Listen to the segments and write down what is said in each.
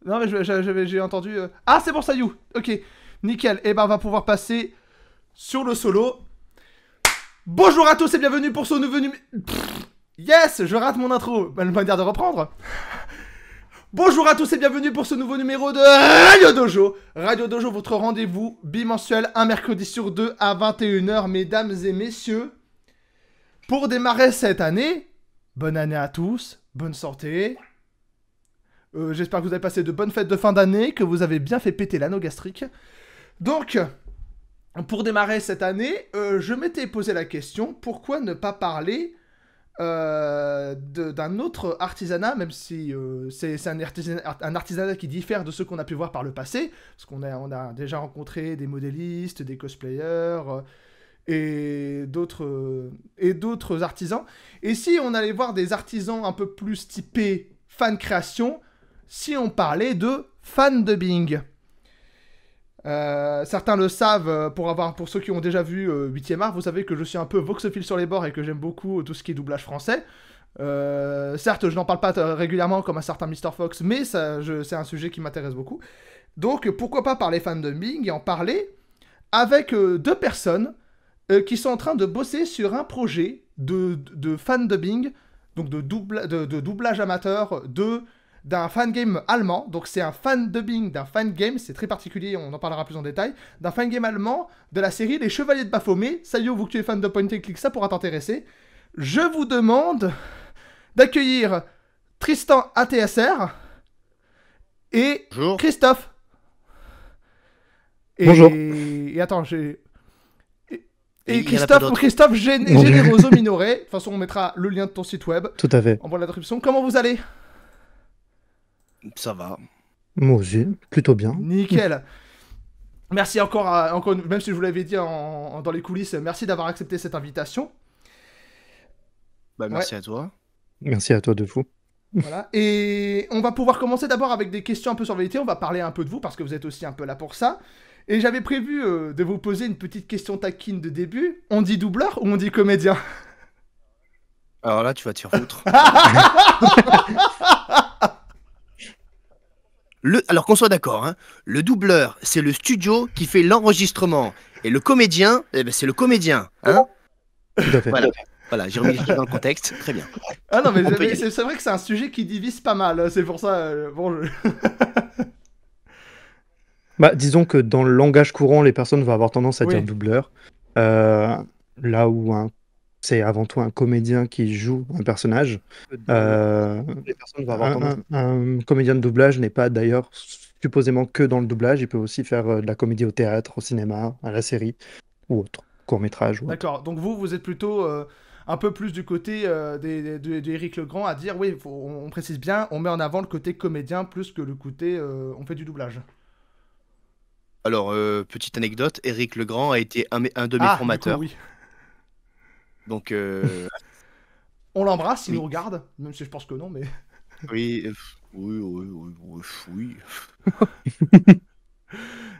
Non, mais j'ai entendu... Ah, c'est bon, ça, you. Ok, nickel. Et ben, on va pouvoir passer sur le solo. Bonjour à tous et bienvenue pour ce nouveau numéro... Yes, je rate mon intro. Bonne manière de reprendre. Bonjour à tous et bienvenue pour ce nouveau numéro de Radio Dojo. Radio Dojo, votre rendez-vous bimensuel, un mercredi sur deux à 21h, mesdames et messieurs. Pour démarrer cette année, bonne année à tous, bonne santé. J'espère que vous avez passé de bonnes fêtes de fin d'année, que vous avez bien fait péter l'anneau gastrique. Donc, pour démarrer cette année, je m'étais posé la question, pourquoi ne pas parler d'un autre artisanat, même si c'est un artisanat qui diffère de ceux qu'on a pu voir par le passé, parce qu'on a déjà rencontré des modélistes, des cosplayers et d'autres artisans. Et si on allait voir des artisans un peu plus typés fan création, si on parlait de fan dubbing. Certains le savent, pour ceux qui ont déjà vu 8ème art, vous savez que je suis un peu voxophile sur les bords et que j'aime beaucoup tout ce qui est doublage français. Certes, je n'en parle pas régulièrement comme un certain Mr. Fox, mais c'est un sujet qui m'intéresse beaucoup. Donc, pourquoi pas parler fan dubbing et en parler avec deux personnes qui sont en train de bosser sur un projet de fan dubbing, donc de doublage amateur d'un fangame allemand. Donc c'est un fan dubbing d'un fangame, c'est très particulier, on en parlera plus en détail, d'un fangame allemand de la série Les Chevaliers de Baphomet. Sayo, vous que tu es fan de point and click, ça pourra t'intéresser. Je vous demande d'accueillir Tristan ATSR et Bonjour. Christophe. Bonjour. Et attends, j'ai... Et Et Christophe Généroso Minoret. De toute façon, on mettra le lien de ton site web Tout à fait. en bas de la description. Comment vous allez? Ça va. Moi aussi, plutôt bien. Nickel. Merci encore, même si je vous l'avais dit dans les coulisses, merci d'avoir accepté cette invitation. Bah, merci à toi. Merci à toi de fou. Voilà. Et on va pouvoir commencer d'abord avec des questions un peu sur vérité. On va parler un peu de vous parce que vous êtes aussi un peu là pour ça. Et j'avais prévu de vous poser une petite question taquine de début. On dit doubleur ou on dit comédien? Alors là, tu vas t'y refoutre. Alors qu'on soit d'accord, hein, le doubleur, c'est le studio qui fait l'enregistrement. Et le comédien, eh ben, c'est le comédien. Hein, Tout à fait. voilà, j'ai remis les choses dans le contexte. Très bien. Ah non, mais On peut y c'est vrai que c'est un sujet qui divise pas mal. C'est pour ça. Bah, disons que dans le langage courant, les personnes vont avoir tendance à Oui. dire doubleur. Là où c'est avant tout un comédien qui joue un personnage. Les personnes vont avoir tendance... un comédien de doublage n'est pas d'ailleurs supposément que dans le doublage. Il peut aussi faire de la comédie au théâtre, au cinéma, à la série ou autre, court-métrage. D'accord, donc vous êtes plutôt un peu plus du côté d'Éric Legrand à dire, oui, on précise bien, on met en avant le côté comédien plus que le côté on fait du doublage. Alors, petite anecdote, Éric Legrand a été un de mes formateurs. Du coup, oui. Donc, on l'embrasse, il oui. nous regarde, même si je pense que non, mais... oui.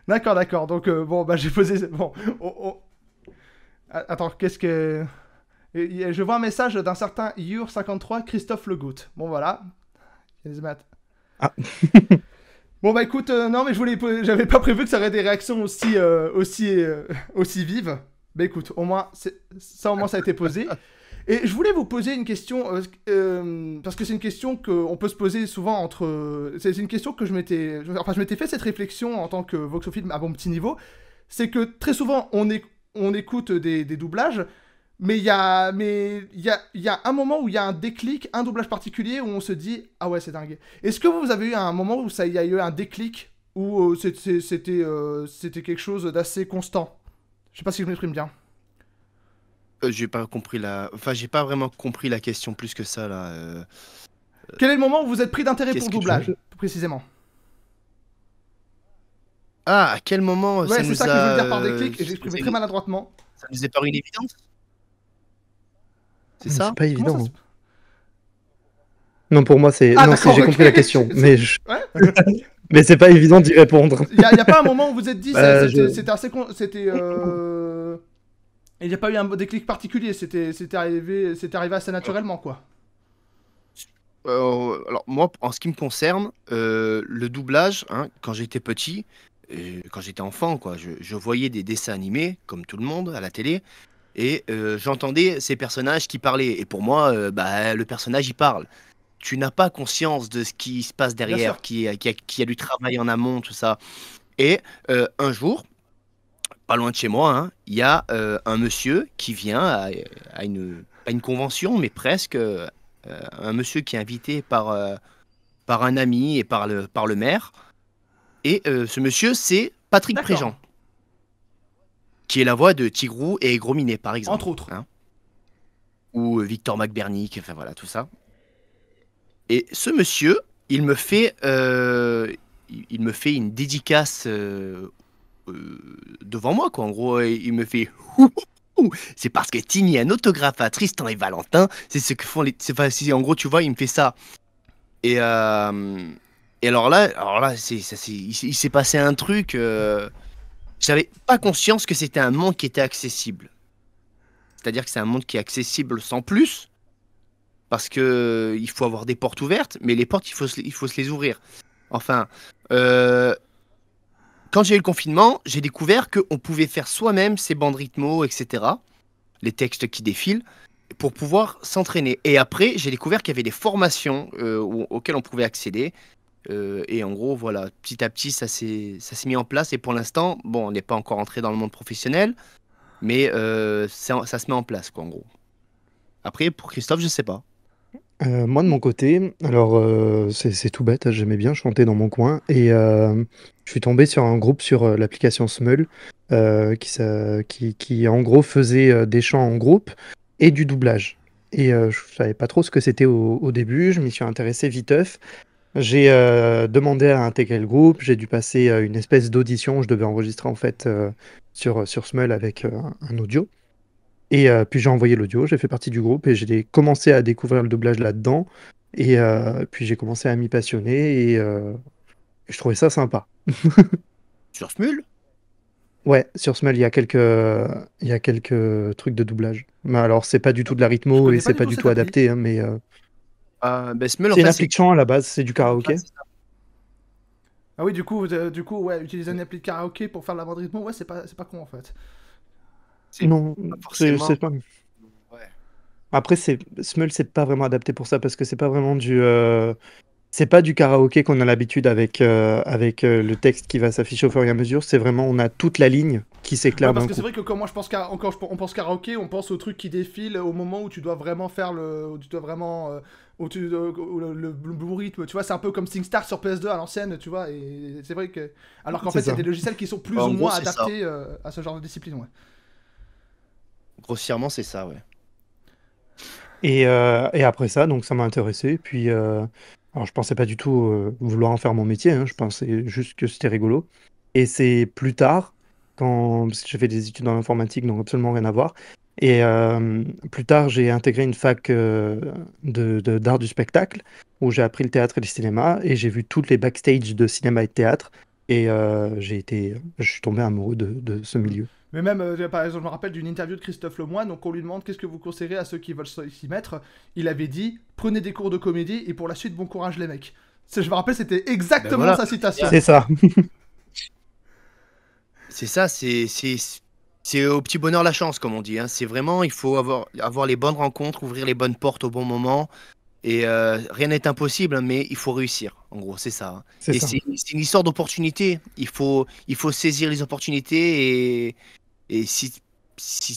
D'accord, donc bon, bah j'ai posé... Bon, Attends, qu'est-ce que... Je vois un message d'un certain Yur53, Christophe Legout. Bon, voilà. Ah. Bon, bah écoute, non, mais j'avais pas prévu que ça aurait des réactions aussi vives. Bah écoute, au moins, ça a été posé. Et je voulais vous poser une question, parce que c'est une question qu'on peut se poser souvent entre... C'est une question que je m'étais fait cette réflexion en tant que voxophile à mon petit niveau. C'est que très souvent, on écoute des doublages, mais il y a un moment où il y a un déclic, un doublage particulier où on se dit « Ah ouais, c'est dingue ». Est-ce que vous avez eu un moment où il y a eu un déclic, où c'était quelque chose d'assez constant? Je sais pas si je m'exprime bien. J'ai pas compris j'ai pas vraiment compris la question plus que ça, là. Quel est le moment où vous êtes pris d'intérêt pour le qu'est-ce que tu doublage, précisément? Ah, à quel moment Ouais, ça c'est nous ça que je voulais a... dire par déclic, et j'ai exprimé très maladroitement. Ça nous est paru une évidence? C'est ça? C'est pas évident. Comment ça se- Non, pour moi, c'est... Ah, non, d'accord, j'ai ok. compris la question, mais, Ouais. mais c'est pas évident d'y répondre. Il y a pas un moment où vous êtes dit, c'était assez... Il n'y a pas eu un déclic particulier, c'était arrivé assez naturellement, quoi. Alors moi, en ce qui me concerne, le doublage, hein, quand j'étais petit, quand j'étais enfant, quoi, je voyais des dessins animés, comme tout le monde, à la télé, et j'entendais ces personnages qui parlaient. Et pour moi, bah, le personnage, il parle. Tu n'as pas conscience de ce qui se passe Bien sûr. derrière, qui a du travail en amont, tout ça. Et un jour, pas loin de chez moi, hein, il y a un monsieur qui vient à une convention, mais presque un monsieur qui est invité par un ami et par le maire. Et ce monsieur, c'est Patrick D'accord. Préjean, qui est la voix de Tigrou et Gros Minet, par exemple. Entre autres. Hein. Ou Victor McBernick, enfin voilà, tout ça. Et ce monsieur, il me fait une dédicace devant moi, quoi. En gros, il me fait ouh, ouh, c'est parce que Tini a un autographe à Tristan et Valentin. C'est ce que font les. Enfin, en gros, tu vois, il me fait ça. Et, alors là, il s'est passé un truc. J'avais pas conscience que c'était un monde qui était accessible. C'est-à-dire que c'est un monde qui est accessible sans plus, parce que il faut avoir des portes ouvertes, mais les portes, il faut se les ouvrir. Enfin, quand j'ai eu le confinement, j'ai découvert qu'on pouvait faire soi-même ses bandes rythmo, etc., les textes qui défilent, pour pouvoir s'entraîner. Et après, j'ai découvert qu'il y avait des formations auxquelles on pouvait accéder. Et en gros, voilà, petit à petit, ça s'est mis en place. Et pour l'instant, bon, on n'est pas encore entré dans le monde professionnel, mais ça se met en place, quoi, en gros. Après, pour Christophe, je sais pas. Moi, de mon côté, alors c'est tout bête, j'aimais bien chanter dans mon coin et je suis tombé sur un groupe sur l'application Smule qui en gros faisait des chants en groupe et du doublage. Et je savais pas trop ce que c'était au début, je m'y suis intéressé viteuf. J'ai demandé à intégrer le groupe, j'ai dû passer une espèce d'audition, je devais enregistrer en fait sur Smule avec un audio. Et puis j'ai envoyé l'audio, j'ai fait partie du groupe et j'ai commencé à découvrir le doublage là-dedans. Et puis j'ai commencé à m'y passionner et je trouvais ça sympa. Sur Smule? Ouais, sur Smell, il y a quelques trucs de doublage. Mais alors, c'est pas du tout de la Je rythmo connais et pas c'est du pas tout du cette tout appli. adapté, hein, mais Ben, Smule, en c'est une fait, appli de chant à la base, c'est du karaoké. Ah oui, du coup, ouais, utiliser une appli de karaoké pour faire de la bande rythmo, ouais, c'est pas con en fait. c'est Non, pas forcément. c'est pas. Ouais. Après, Smell, c'est pas vraiment adapté pour ça parce que c'est pas vraiment c'est pas du karaoké qu'on a l'habitude avec, le texte qui va s'afficher au fur et à mesure. C'est vraiment, on a toute la ligne qui Ouais, s'éclaire parce d'un que c'est coup. vrai que quand moi je pense on pense karaoké, on pense au truc qui défile au moment où tu dois vraiment faire où tu dois vraiment où le bon rythme, tu vois, c'est un peu comme SingStar sur PS2 à l'ancienne, tu vois, et c'est vrai que alors qu'en C'est fait, il y a ça. des logiciels qui sont plus En ou gros, moins c'est ça. adaptés à ce genre de discipline, ouais. Grossièrement, c'est ça, ouais. Et après ça, donc ça m'a intéressé. Puis, alors je pensais pas du tout vouloir en faire mon métier, hein, je pensais juste que c'était rigolo. Et c'est plus tard, parce que j'ai fait des études en informatique, donc absolument rien à voir. Et plus tard, j'ai intégré une fac d'art du spectacle, où j'ai appris le théâtre et le cinéma, et j'ai vu toutes les backstage de cinéma et de théâtre. Et je suis tombé amoureux de ce milieu. Mais même, par exemple, je me rappelle d'une interview de Christophe Lemoine, donc on lui demande qu'est-ce que vous conseillerez à ceux qui veulent s'y mettre. Il avait dit prenez des cours de comédie et pour la suite, bon courage les mecs. Je me rappelle, c'était Ben exactement voilà, sa citation. C'est ça. c'est ça, c'est au petit bonheur la chance, comme on dit. Hein. C'est vraiment, il faut avoir les bonnes rencontres, ouvrir les bonnes portes au bon moment. Et rien n'est impossible, hein, mais il faut réussir. En gros, c'est ça. Hein. C'est Et ça. c'est une histoire d'opportunité. Il faut saisir les opportunités et si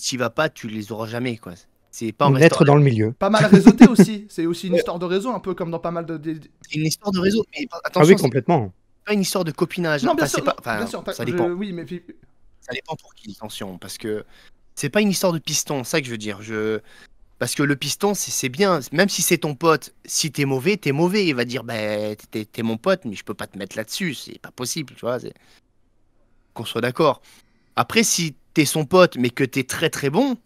tu vas pas, tu les auras jamais, quoi. C'est pas en Ou restant. naître dans le milieu. Pas mal réseauté aussi. C'est aussi une histoire de réseau, un peu comme dans pas mal de. C'est une histoire de réseau. Mais Ah oui, attention, c'est complètement. pas une histoire de copinage. Non, Enfin, bien c'est sûr, pas. non, bien Enfin, sûr. ça dépend. Oui, mais Ça dépend pour qui, attention, parce que c'est pas une histoire de piston, c'est ça que je veux dire. Parce que le piston, c'est bien, même si c'est ton pote, si t'es mauvais, t'es mauvais. Il va dire, bah, t'es mon pote, mais je peux pas te mettre là-dessus, c'est pas possible, tu vois. Qu'on soit d'accord. Après, si t'es son pote, mais que t'es très très bon,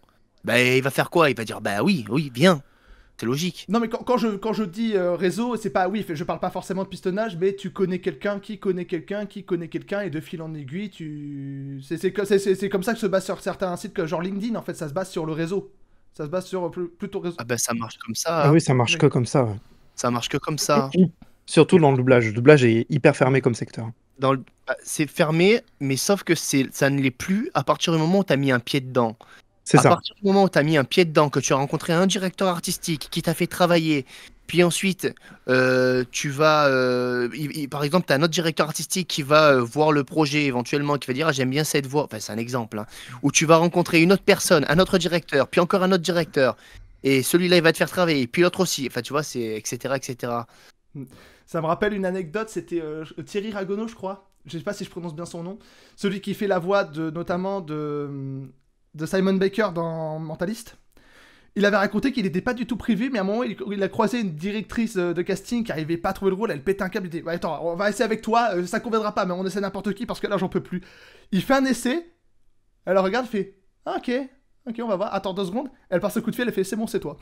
bah, il va faire quoi? Il va dire, bah oui, oui, bien. C'est logique. non, mais quand je dis réseau, c'est pas. Oui, je parle pas forcément de pistonnage, mais tu connais quelqu'un qui connaît quelqu'un qui connaît quelqu'un, et de fil en aiguille, c'est comme ça que se base sur certains sites, genre LinkedIn, en fait, ça se base sur le réseau. Ça se base sur plutôt réseau. Ah bah ça marche comme ça. Ah Hein. oui, ça marche Oui. que comme ça. Ouais. Ça marche que comme ça. Surtout dans le doublage. Le doublage est hyper fermé comme secteur. C'est fermé, mais sauf que ça ne l'est plus à partir du moment où tu as mis un pied dedans. C'est ça. À partir du moment où tu as mis un pied dedans, que tu as rencontré un directeur artistique qui t'a fait travailler, puis ensuite, tu vas... par exemple, tu as un autre directeur artistique qui va voir le projet éventuellement, qui va dire « Ah, j'aime bien cette voix ». Enfin, c'est un exemple. Hein. Ou tu vas rencontrer une autre personne, un autre directeur, puis encore un autre directeur. Et celui-là, il va te faire travailler, puis l'autre aussi. Enfin, tu vois, c'est etc., etc. Ça me rappelle une anecdote, c'était Thierry Ragonneau, je crois. Je sais pas si je prononce bien son nom. Celui qui fait la voix notamment de Simon Baker dans Mentalist. Il avait raconté qu'il n'était pas du tout privé, mais à un moment, il a croisé une directrice de casting qui n'arrivait pas à trouver le rôle, elle pète un câble, il dit ouais, attends, on va essayer avec toi, ça conviendra pas, mais on essaie n'importe qui parce que là, j'en peux plus. Il fait un essai, elle regarde, fait ah, ok, on va voir, attends 2 secondes, elle passe un coup de fil, elle fait c'est bon, c'est toi.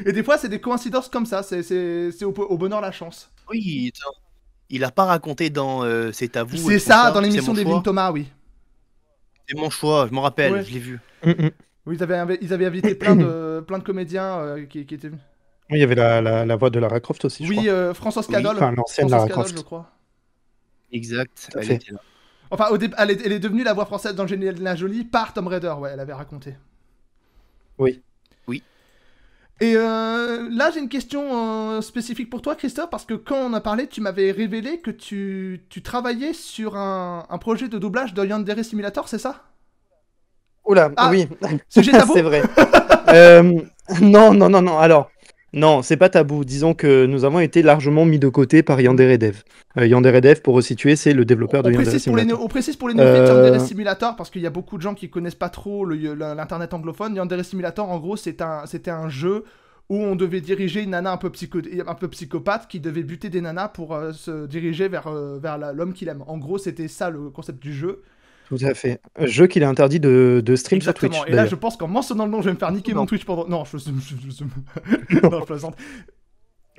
Et des fois, c'est des coïncidences comme ça, c'est au bonheur la chance. Oui, il a pas raconté dans C'est à vous. C'est ça, dans l'émission d'Evelyne Thomas, oui. C'est mon choix, je m'en rappelle, Ouais. je l'ai vu. Oui, ils avaient invité plein de comédiens qui étaient venus. Oui, il y avait la voix de Lara Croft aussi, je crois. Françoise Cadol. Enfin, l'ancienne Lara Croft. Je crois. Exact, Tout à elle fait. était là. Enfin, elle est devenue la voix française d'Angelina Jolie par Tom Raider, ouais, elle avait raconté. Oui. Et là, j'ai une question spécifique pour toi, Christophe, parce que quand on a parlé, tu m'avais révélé que tu travaillais sur un projet de doublage de Yandere Simulator, c'est ça? Oula, Ah, oui. sujet tabou. C'est vrai. Non. Alors, non, c'est pas tabou. Disons que nous avons été largement mis de côté par Yandere Dev. Yandere Dev, pour resituer, c'est le développeur de Yandere Simulator. On précise pour les néophytes Yandere Simulator, parce qu'il y a beaucoup de gens qui connaissent pas trop l'internet anglophone. Yandere Simulator, en gros, c'était un jeu où on devait diriger une nana un peu psychopathe qui devait buter des nanas pour se diriger vers l'homme qu'il aime. En gros, c'était ça le concept du jeu. Tout à fait. Jeu qu'il est interdit de stream Exactement. sur Twitch. Et là, je pense qu'en mentionnant le nom, je vais me faire niquer mon Twitch pendant... Non, non, je plaisante.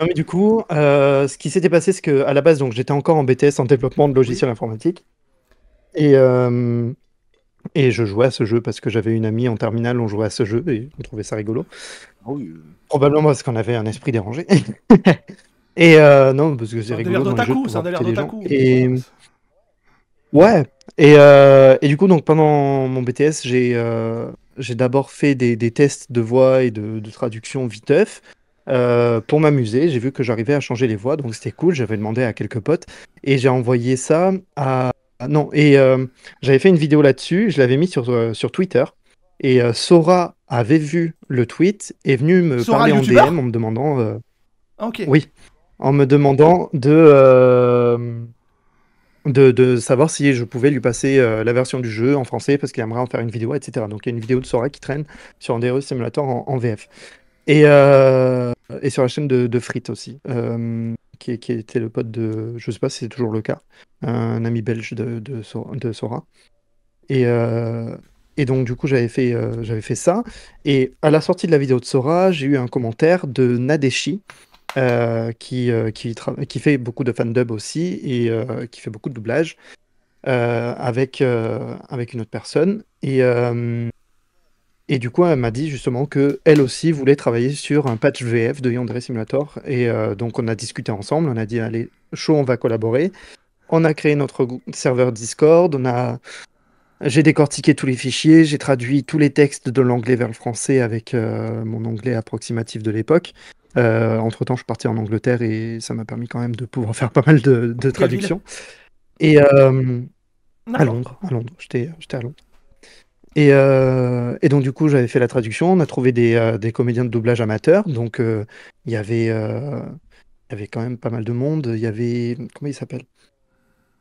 Non, mais du coup, ce qui s'était passé, c'est qu'à la base, donc, j'étais encore en BTS en développement de logiciels informatiques. Et je jouais à ce jeu parce que j'avais une amie en terminale, on jouait à ce jeu et on trouvait ça rigolo. Oui. Probablement parce qu'on avait un esprit dérangé. Et non, parce que c'est rigolo dans le jeu de pouvoir buter les gens. Et... Ouais. Et du coup, donc, pendant mon BTS, j'ai d'abord fait des tests de voix et de traduction viteuf. Pour m'amuser, j'ai vu que j'arrivais à changer les voix, donc c'était cool. J'avais demandé à quelques potes et j'ai envoyé ça à... Non, et j'avais fait une vidéo là-dessus, je l'avais mis sur Twitter. Et Sora avait vu le tweet et est venu me parler en DM en me demandant... Ok. Oui, en me demandant de savoir si je pouvais lui passer la version du jeu en français parce qu'il aimerait en faire une vidéo, etc. Donc il y a une vidéo de Sora qui traîne sur Yandere Simulator en VF. Et sur la chaîne de Frit aussi, qui était le pote de... Je sais pas si c'est toujours le cas, un ami belge de Sora. Et donc du coup j'avais fait ça. Et à la sortie de la vidéo de Sora, j'ai eu un commentaire de Nadeshi, qui fait beaucoup de fandub aussi et qui fait beaucoup de doublage avec une autre personne. Et du coup, elle m'a dit justement qu'elle aussi voulait travailler sur un patch VF de Yandere Simulator. Et donc, on a discuté ensemble. On a dit, allez, chaud, on va collaborer. On a créé notre serveur Discord. J'ai décortiqué tous les fichiers. J'ai traduit tous les textes de l'anglais vers le français avec mon anglais approximatif de l'époque. Entre-temps, je suis parti en Angleterre et ça m'a permis quand même de pouvoir faire pas mal de traductions. Et à Londres. J'étais à Londres. Et donc du coup j'avais fait la traduction, on a trouvé des comédiens de doublage amateurs, donc il y avait quand même pas mal de monde, il y avait... Comment il s'appelle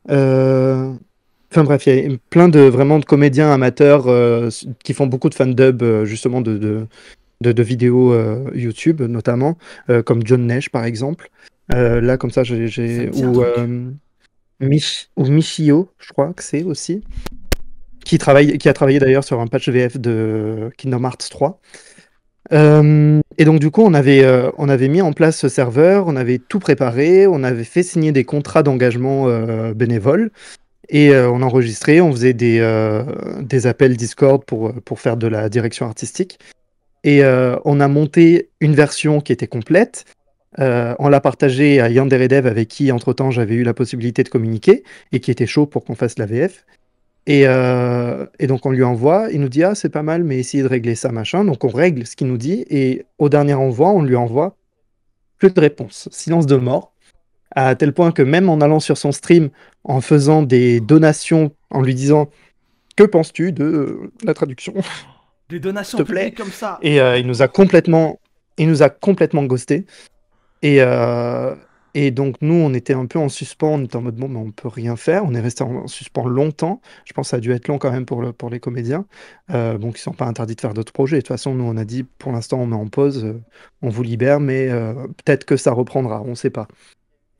Enfin bref, il y avait plein de comédiens amateurs qui font beaucoup de fandub justement de vidéos YouTube notamment, comme John Nash par exemple. Là comme ça ou Michio, je crois que c'est aussi. Qui a travaillé d'ailleurs sur un patch VF de Kingdom Hearts 3. Et donc du coup, on avait mis en place ce serveur, on avait tout préparé, on avait fait signer des contrats d'engagement bénévoles, et on enregistrait, on faisait des appels Discord pour faire de la direction artistique. Et on a monté une version qui était complète, On l'a partagé à Yandere Dev, avec qui, entre-temps, j'avais eu la possibilité de communiquer, et qui était chaud pour qu'on fasse la VF. Et donc, on lui envoie, il nous dit « Ah, c'est pas mal, mais essayez de régler ça, machin ». Donc, on règle ce qu'il nous dit, et au dernier envoi, on lui envoie plus de réponse. Silence de mort, à tel point que même en allant sur son stream, en faisant des donations, en lui disant « Que penses-tu de la traduction ?» Des donations S'il te plaît. publiques comme ça. Et il nous a complètement ghosté. Et donc, nous, on était un peu en suspens, on était en mode bon, mais on peut rien faire. On est resté en suspens longtemps. Je pense que ça a dû être long quand même pour les comédiens. Bon, qui sont pas interdits de faire d'autres projets. De toute façon, nous, on a dit pour l'instant, on met en pause, on vous libère, mais peut-être que ça reprendra, on sait pas.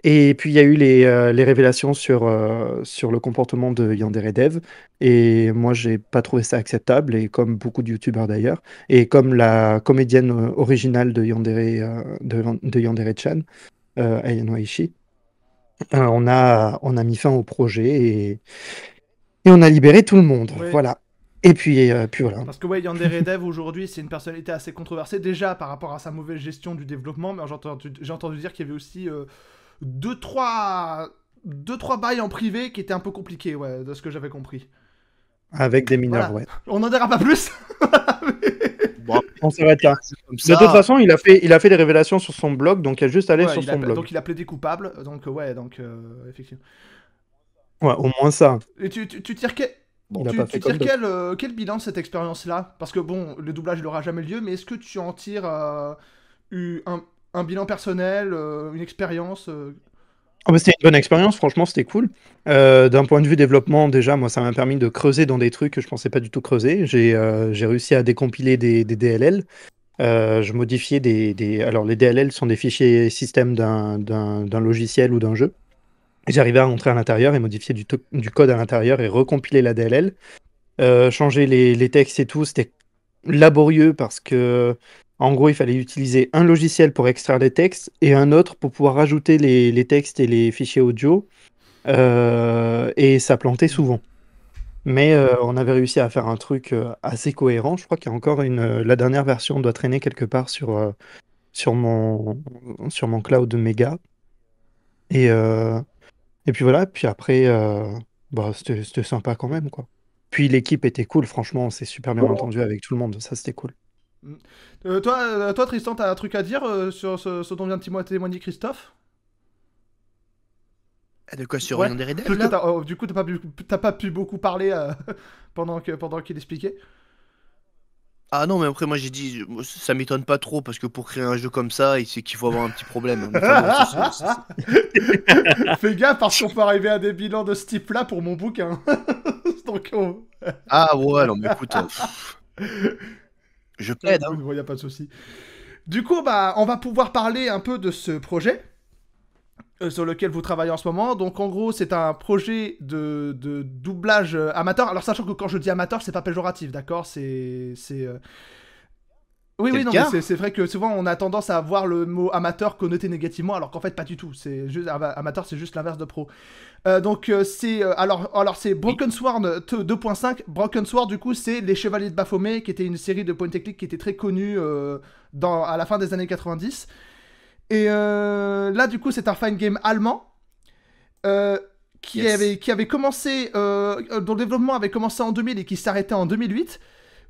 Et puis, il y a eu les révélations sur le comportement de Yandere Dev. Et moi, j'ai pas trouvé ça acceptable, et comme beaucoup de youtubeurs d'ailleurs. Et comme la comédienne originale de Yandere-chan, Ayano Aishi, on a mis fin au projet, et on a libéré tout le monde. Oui. Voilà. Et puis voilà. Parce que ouais, Yandere Dev aujourd'hui, c'est une personnalité assez controversée déjà par rapport à sa mauvaise gestion du développement, mais j'ai entendu dire qu'il y avait aussi 2-3 bails en privé qui étaient un peu compliqués, ouais, de ce que j'avais compris. Avec des mineurs, Voilà. ouais. On n'en dira pas plus. Bon, On s'arrête là. comme De ça. toute façon, il a fait les révélations sur son blog, donc il y a juste à aller Ouais, sur son blog. donc il a plaidé coupable, donc ouais, donc effectivement. Ouais, au moins ça. Et tu tires quel... Il a pas fait comme quel bilan de cette expérience-là? Parce que bon, le doublage n'aura jamais lieu, mais est-ce que tu en tires un bilan personnel, une expérience Ah bah, c'était une bonne expérience, franchement, c'était cool. D'un point de vue développement, déjà, moi, ça m'a permis de creuser dans des trucs que je pensais pas du tout creuser. J'ai réussi à décompiler des DLL. Je modifiais Alors, les DLL sont des fichiers système d'un logiciel ou d'un jeu. J'arrivais à entrer à l'intérieur et modifier du code à l'intérieur et recompiler la DLL. Changer les textes et tout, c'était laborieux parce que, en gros, il fallait utiliser un logiciel pour extraire les textes et un autre pour pouvoir rajouter les textes et les fichiers audio. Et ça plantait souvent. Mais on avait réussi à faire un truc assez cohérent. Je crois qu'il y a encore la dernière version doit traîner quelque part sur mon cloud méga. Et puis voilà, puis après, bah, c'était sympa quand même, quoi. Puis l'équipe était cool, franchement, on s'est super bien entendu avec tout le monde, ça c'était cool. toi, Tristan, t'as un truc à dire sur ce dont vient de témoigner Christophe? De quoi sur Ouais. Yandere Dev, Parce que là du coup, t'as pas pu beaucoup parler pendant qu'il expliquait. Ah non, mais après, moi j'ai dit, ça m'étonne pas trop parce que pour créer un jeu comme ça, c'est qu'il faut avoir un petit problème. Enfin, bon, Fais gaffe parce qu'on peut arriver à des bilans de ce type-là pour mon bouquin. Donc, Ah ouais, non, mais écoute, je plaide, hein. y a pas de souci. Du coup, bah, on va pouvoir parler un peu de ce projet sur lequel vous travaillez en ce moment. Donc, en gros, c'est un projet de doublage amateur. Alors, sachant que quand je dis amateur, c'est pas péjoratif, d'accord? Oui, non, mais c'est vrai que souvent on a tendance à voir le mot amateur connoté négativement, alors qu'en fait pas du tout. C'est juste amateur, c'est juste l'inverse de pro. Donc alors c'est Broken Sword 2.5. Broken Sword, du coup, c'est Les Chevaliers de Baphomet, qui était une série de point and click qui était très connue à la fin des années 90. Et là, du coup, c'est un fight game allemand qui avait commencé, dont le développement avait commencé en 2000 et qui s'arrêtait en 2008.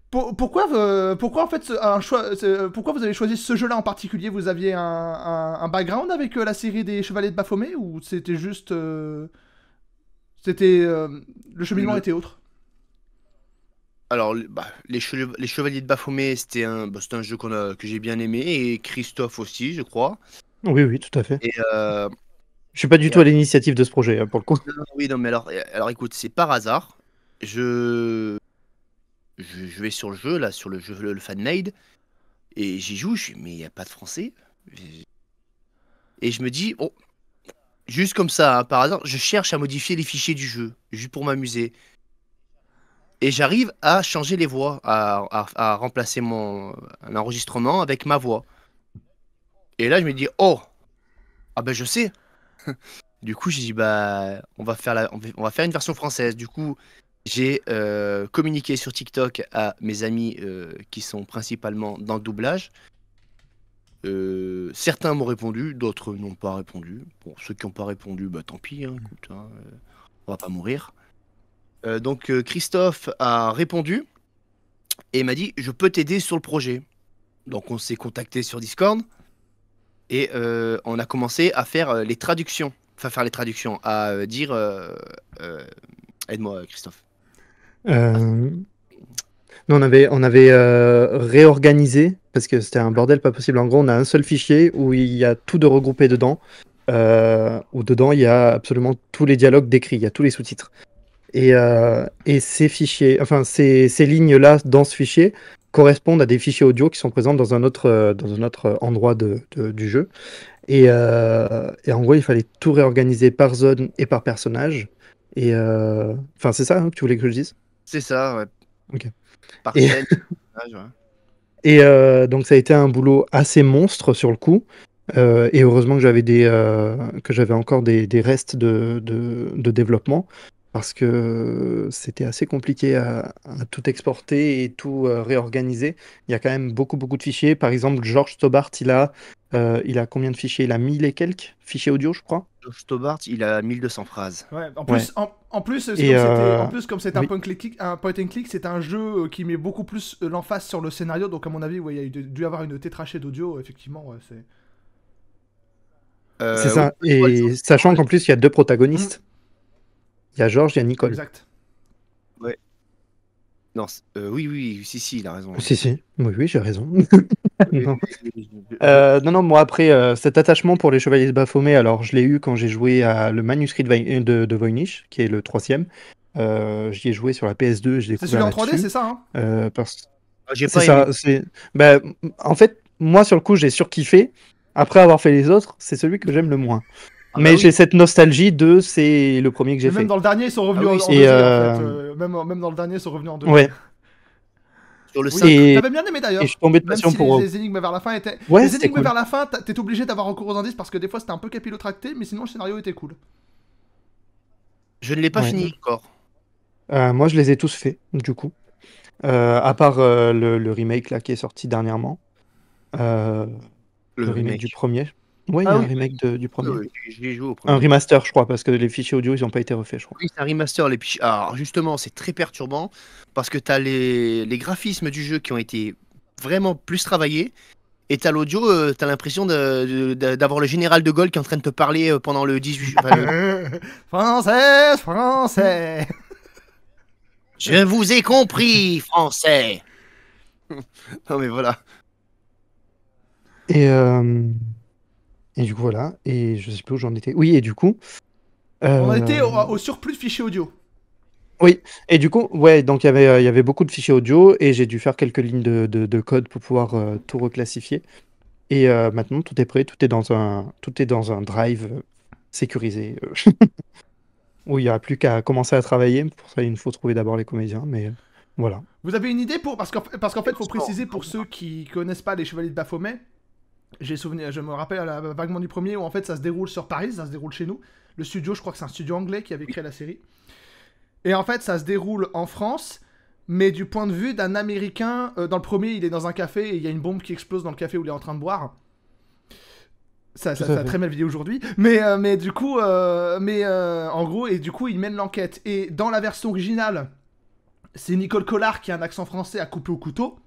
Pourquoi en fait pourquoi vous avez choisi ce jeu-là en particulier? Vous aviez un background avec la série des Chevaliers de Baphomet, ou c'était juste le cheminement était autre? Alors, les Chevaliers de Baphomet, c'était un jeu que j'ai bien aimé, et Christophe aussi, je crois. Oui, tout à fait. Et je suis pas du tout à l'initiative de ce projet, pour le coup. oui, non, mais alors écoute, c'est par hasard. Je vais sur le jeu, là, sur le jeu, le fan-made, et j'y joue, mais il n'y a pas de français. Et je me dis, oh, juste comme ça, hein, par hasard, je cherche à modifier les fichiers du jeu, juste pour m'amuser. Et j'arrive à changer les voix, à remplacer un enregistrement avec ma voix. Et là, je me dis, oh, ah ben je sais. Du coup, j'ai dit, bah, on va faire une version française. Du coup, j'ai communiqué sur TikTok à mes amis qui sont principalement dans le doublage. certains m'ont répondu, d'autres n'ont pas répondu. Bon, ceux qui n'ont pas répondu, bah tant pis, hein, écoute, hein, on va pas mourir. Donc Christophe a répondu et m'a dit je peux t'aider sur le projet. Donc on s'est contacté sur Discord et on a commencé à faire les traductions. Enfin faire les traductions, à dire aide-moi Christophe. Nous, on avait réorganisé, parce que c'était un bordel pas possible. En gros, on a un seul fichier où il y a tout de regroupé dedans, où dedans, il y a absolument tous les dialogues décrits, il y a tous les sous-titres. Et ces fichiers, enfin, ces lignes-là dans ce fichier correspondent à des fichiers audio qui sont présents dans un autre endroit du jeu. Et en gros, il fallait tout réorganiser par zone et par personnage. Et enfin, c'est ça hein, que tu voulais que je dise? C'est ça, ouais. Ok. Par Et- scène, personnage, ouais. Et donc ça a été un boulot assez monstre sur le coup. Et heureusement que j'avais encore des restes de développement parce que c'était assez compliqué à tout exporter et tout réorganiser. Il y a quand même beaucoup de fichiers. Par exemple, George Stobart, il a combien de fichiers? Il a 1000 et quelques fichiers audio, je crois. George Stobart, il a 1200 phrases. Ouais, en plus, en plus, Et, comme c'était oui. un point and click, c'est un jeu qui met beaucoup plus l'emphase sur le scénario. Donc, à mon avis, ouais, il y a dû avoir une tétrachée d'audio, effectivement. Ouais, c'est... C'est ça. Oui, Et sachant qu'en plus, il y a deux protagonistes. Il y a George, il y a Nicole. Exact. Ouais. Non, oui, si, il a raison. Si. Oui, j'ai raison. Oui, Non. oui. Non, moi après, cet attachement pour les Chevaliers de Baphomet, alors je l'ai eu quand j'ai joué à le manuscrit de Voynich, qui est le 3e. J'y ai joué sur la PS2, je l'ai C'est celui découvert en 3D, là-dessus. c'est ça, hein? J'ai C'est pas aimé. ça. Bah, en fait, moi sur le coup, j'ai surkiffé. Après avoir fait les autres, c'est celui que j'aime le moins. Ah bah Mais oui. j'ai cette nostalgie de c'est le premier que j'ai Et même fait. dans le dernier, ils sont revenus Ah oui, en et 2D, en fait. Même dans le dernier, ils sont revenus en 2D. Ouais. Sur le Oui, 5, j'avais bien aimé Et je d'ailleurs. suis tombé de Même passion si pour. les énigmes vers la fin étaient. Ouais, Les c'était énigmes cool. vers la fin, t'es obligé d'avoir recours aux indices parce que des fois c'était un peu capillotracté, mais sinon le scénario était cool. je ne l'ai pas Ouais. fini encore. Moi, je les ai tous faits, du coup. À part le remake là qui est sorti dernièrement. Le remake du premier. Ouais, il y Ah a un oui, remake du premier. oui, j'y ai joué au Un premier. remaster, je crois, parce que les fichiers audio, ils n'ont pas été refaits, je crois. Oui, c'est un remaster. Alors justement, c'est très perturbant parce que tu as les graphismes du jeu qui ont été vraiment plus travaillés. Et t'as l'audio, t'as l'impression d'avoir le général de Gaulle qui est en train de te parler pendant le 18 ju- enfin, Français. Je vous ai compris, français. Non mais voilà. Et du coup, voilà. Et je sais plus où j'en étais. Oui, et du coup. On a été euh, au surplus de fichiers audio. Oui, et du coup, ouais, donc il y avait beaucoup de fichiers audio et j'ai dû faire quelques lignes de code pour pouvoir tout reclassifier. Et maintenant, tout est prêt, tout est dans un drive sécurisé où il n'y a plus qu'à commencer à travailler. Pour ça, il nous faut trouver d'abord les comédiens, mais voilà. Vous avez une idée pour. Parce qu'en fait, faut préciser pour ceux qui connaissent pas les Chevaliers de Baphomet. Je me rappelle vaguement du premier où en fait ça se déroule sur Paris, ça se déroule chez nous. Le studio, je crois que c'est un studio anglais qui avait créé la série. Et en fait, ça se déroule en France, mais du point de vue d'un Américain. Dans le premier, il est dans un café et il y a une bombe qui explose dans le café où il est en train de boire. Ça a très mal vidéo aujourd'hui. Mais du coup, en gros, et du coup, il mène l'enquête. Et dans la version originale, c'est Nicole Collard qui a un accent français à couper au couteau.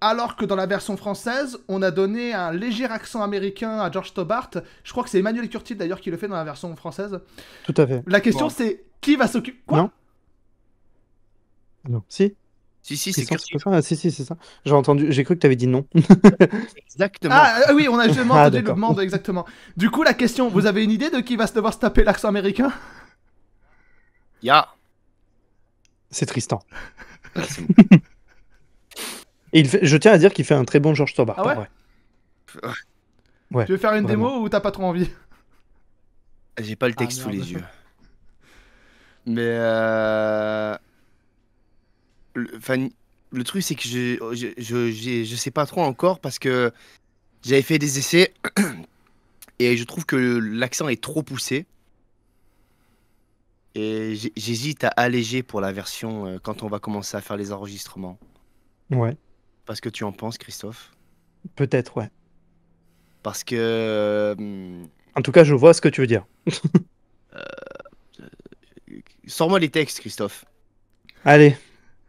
Alors que dans la version française, on a donné un léger accent américain à George Stobart. Je crois que c'est Emmanuel Curtil d'ailleurs qui le fait dans la version française. Tout à fait. La question Bon. c'est qui va s'occuper. Quoi? Non. Non. Si, Si, c'est Christian, Curtis. c'est pas ça. Ah, si, c'est ça. J'ai cru que tu avais dit non. Exactement. Oui, on a justement Ah, entendu le d'accord. demande exactement. Du coup, la question, vous avez une idée de qui va se devoir se taper l'accent américain? Ya. C'est Tristan. Ah, c'est Et je tiens à dire qu'il fait un très bon George Stobart. Ah ouais? en vrai. Ouais, Tu veux faire une vraiment. démo ou t'as pas trop envie? J'ai pas le texte Ah, sous merde. les yeux. Mais le truc c'est que je sais pas trop encore parce que j'avais fait des essais et je trouve que l'accent est trop poussé. Et j'hésite à alléger pour la version quand on va commencer à faire les enregistrements. Ouais, Parce que tu en penses, Christophe? peut-être, ouais. Parce que... En tout cas, je vois ce que tu veux dire. Sors-moi les textes, Christophe. Allez,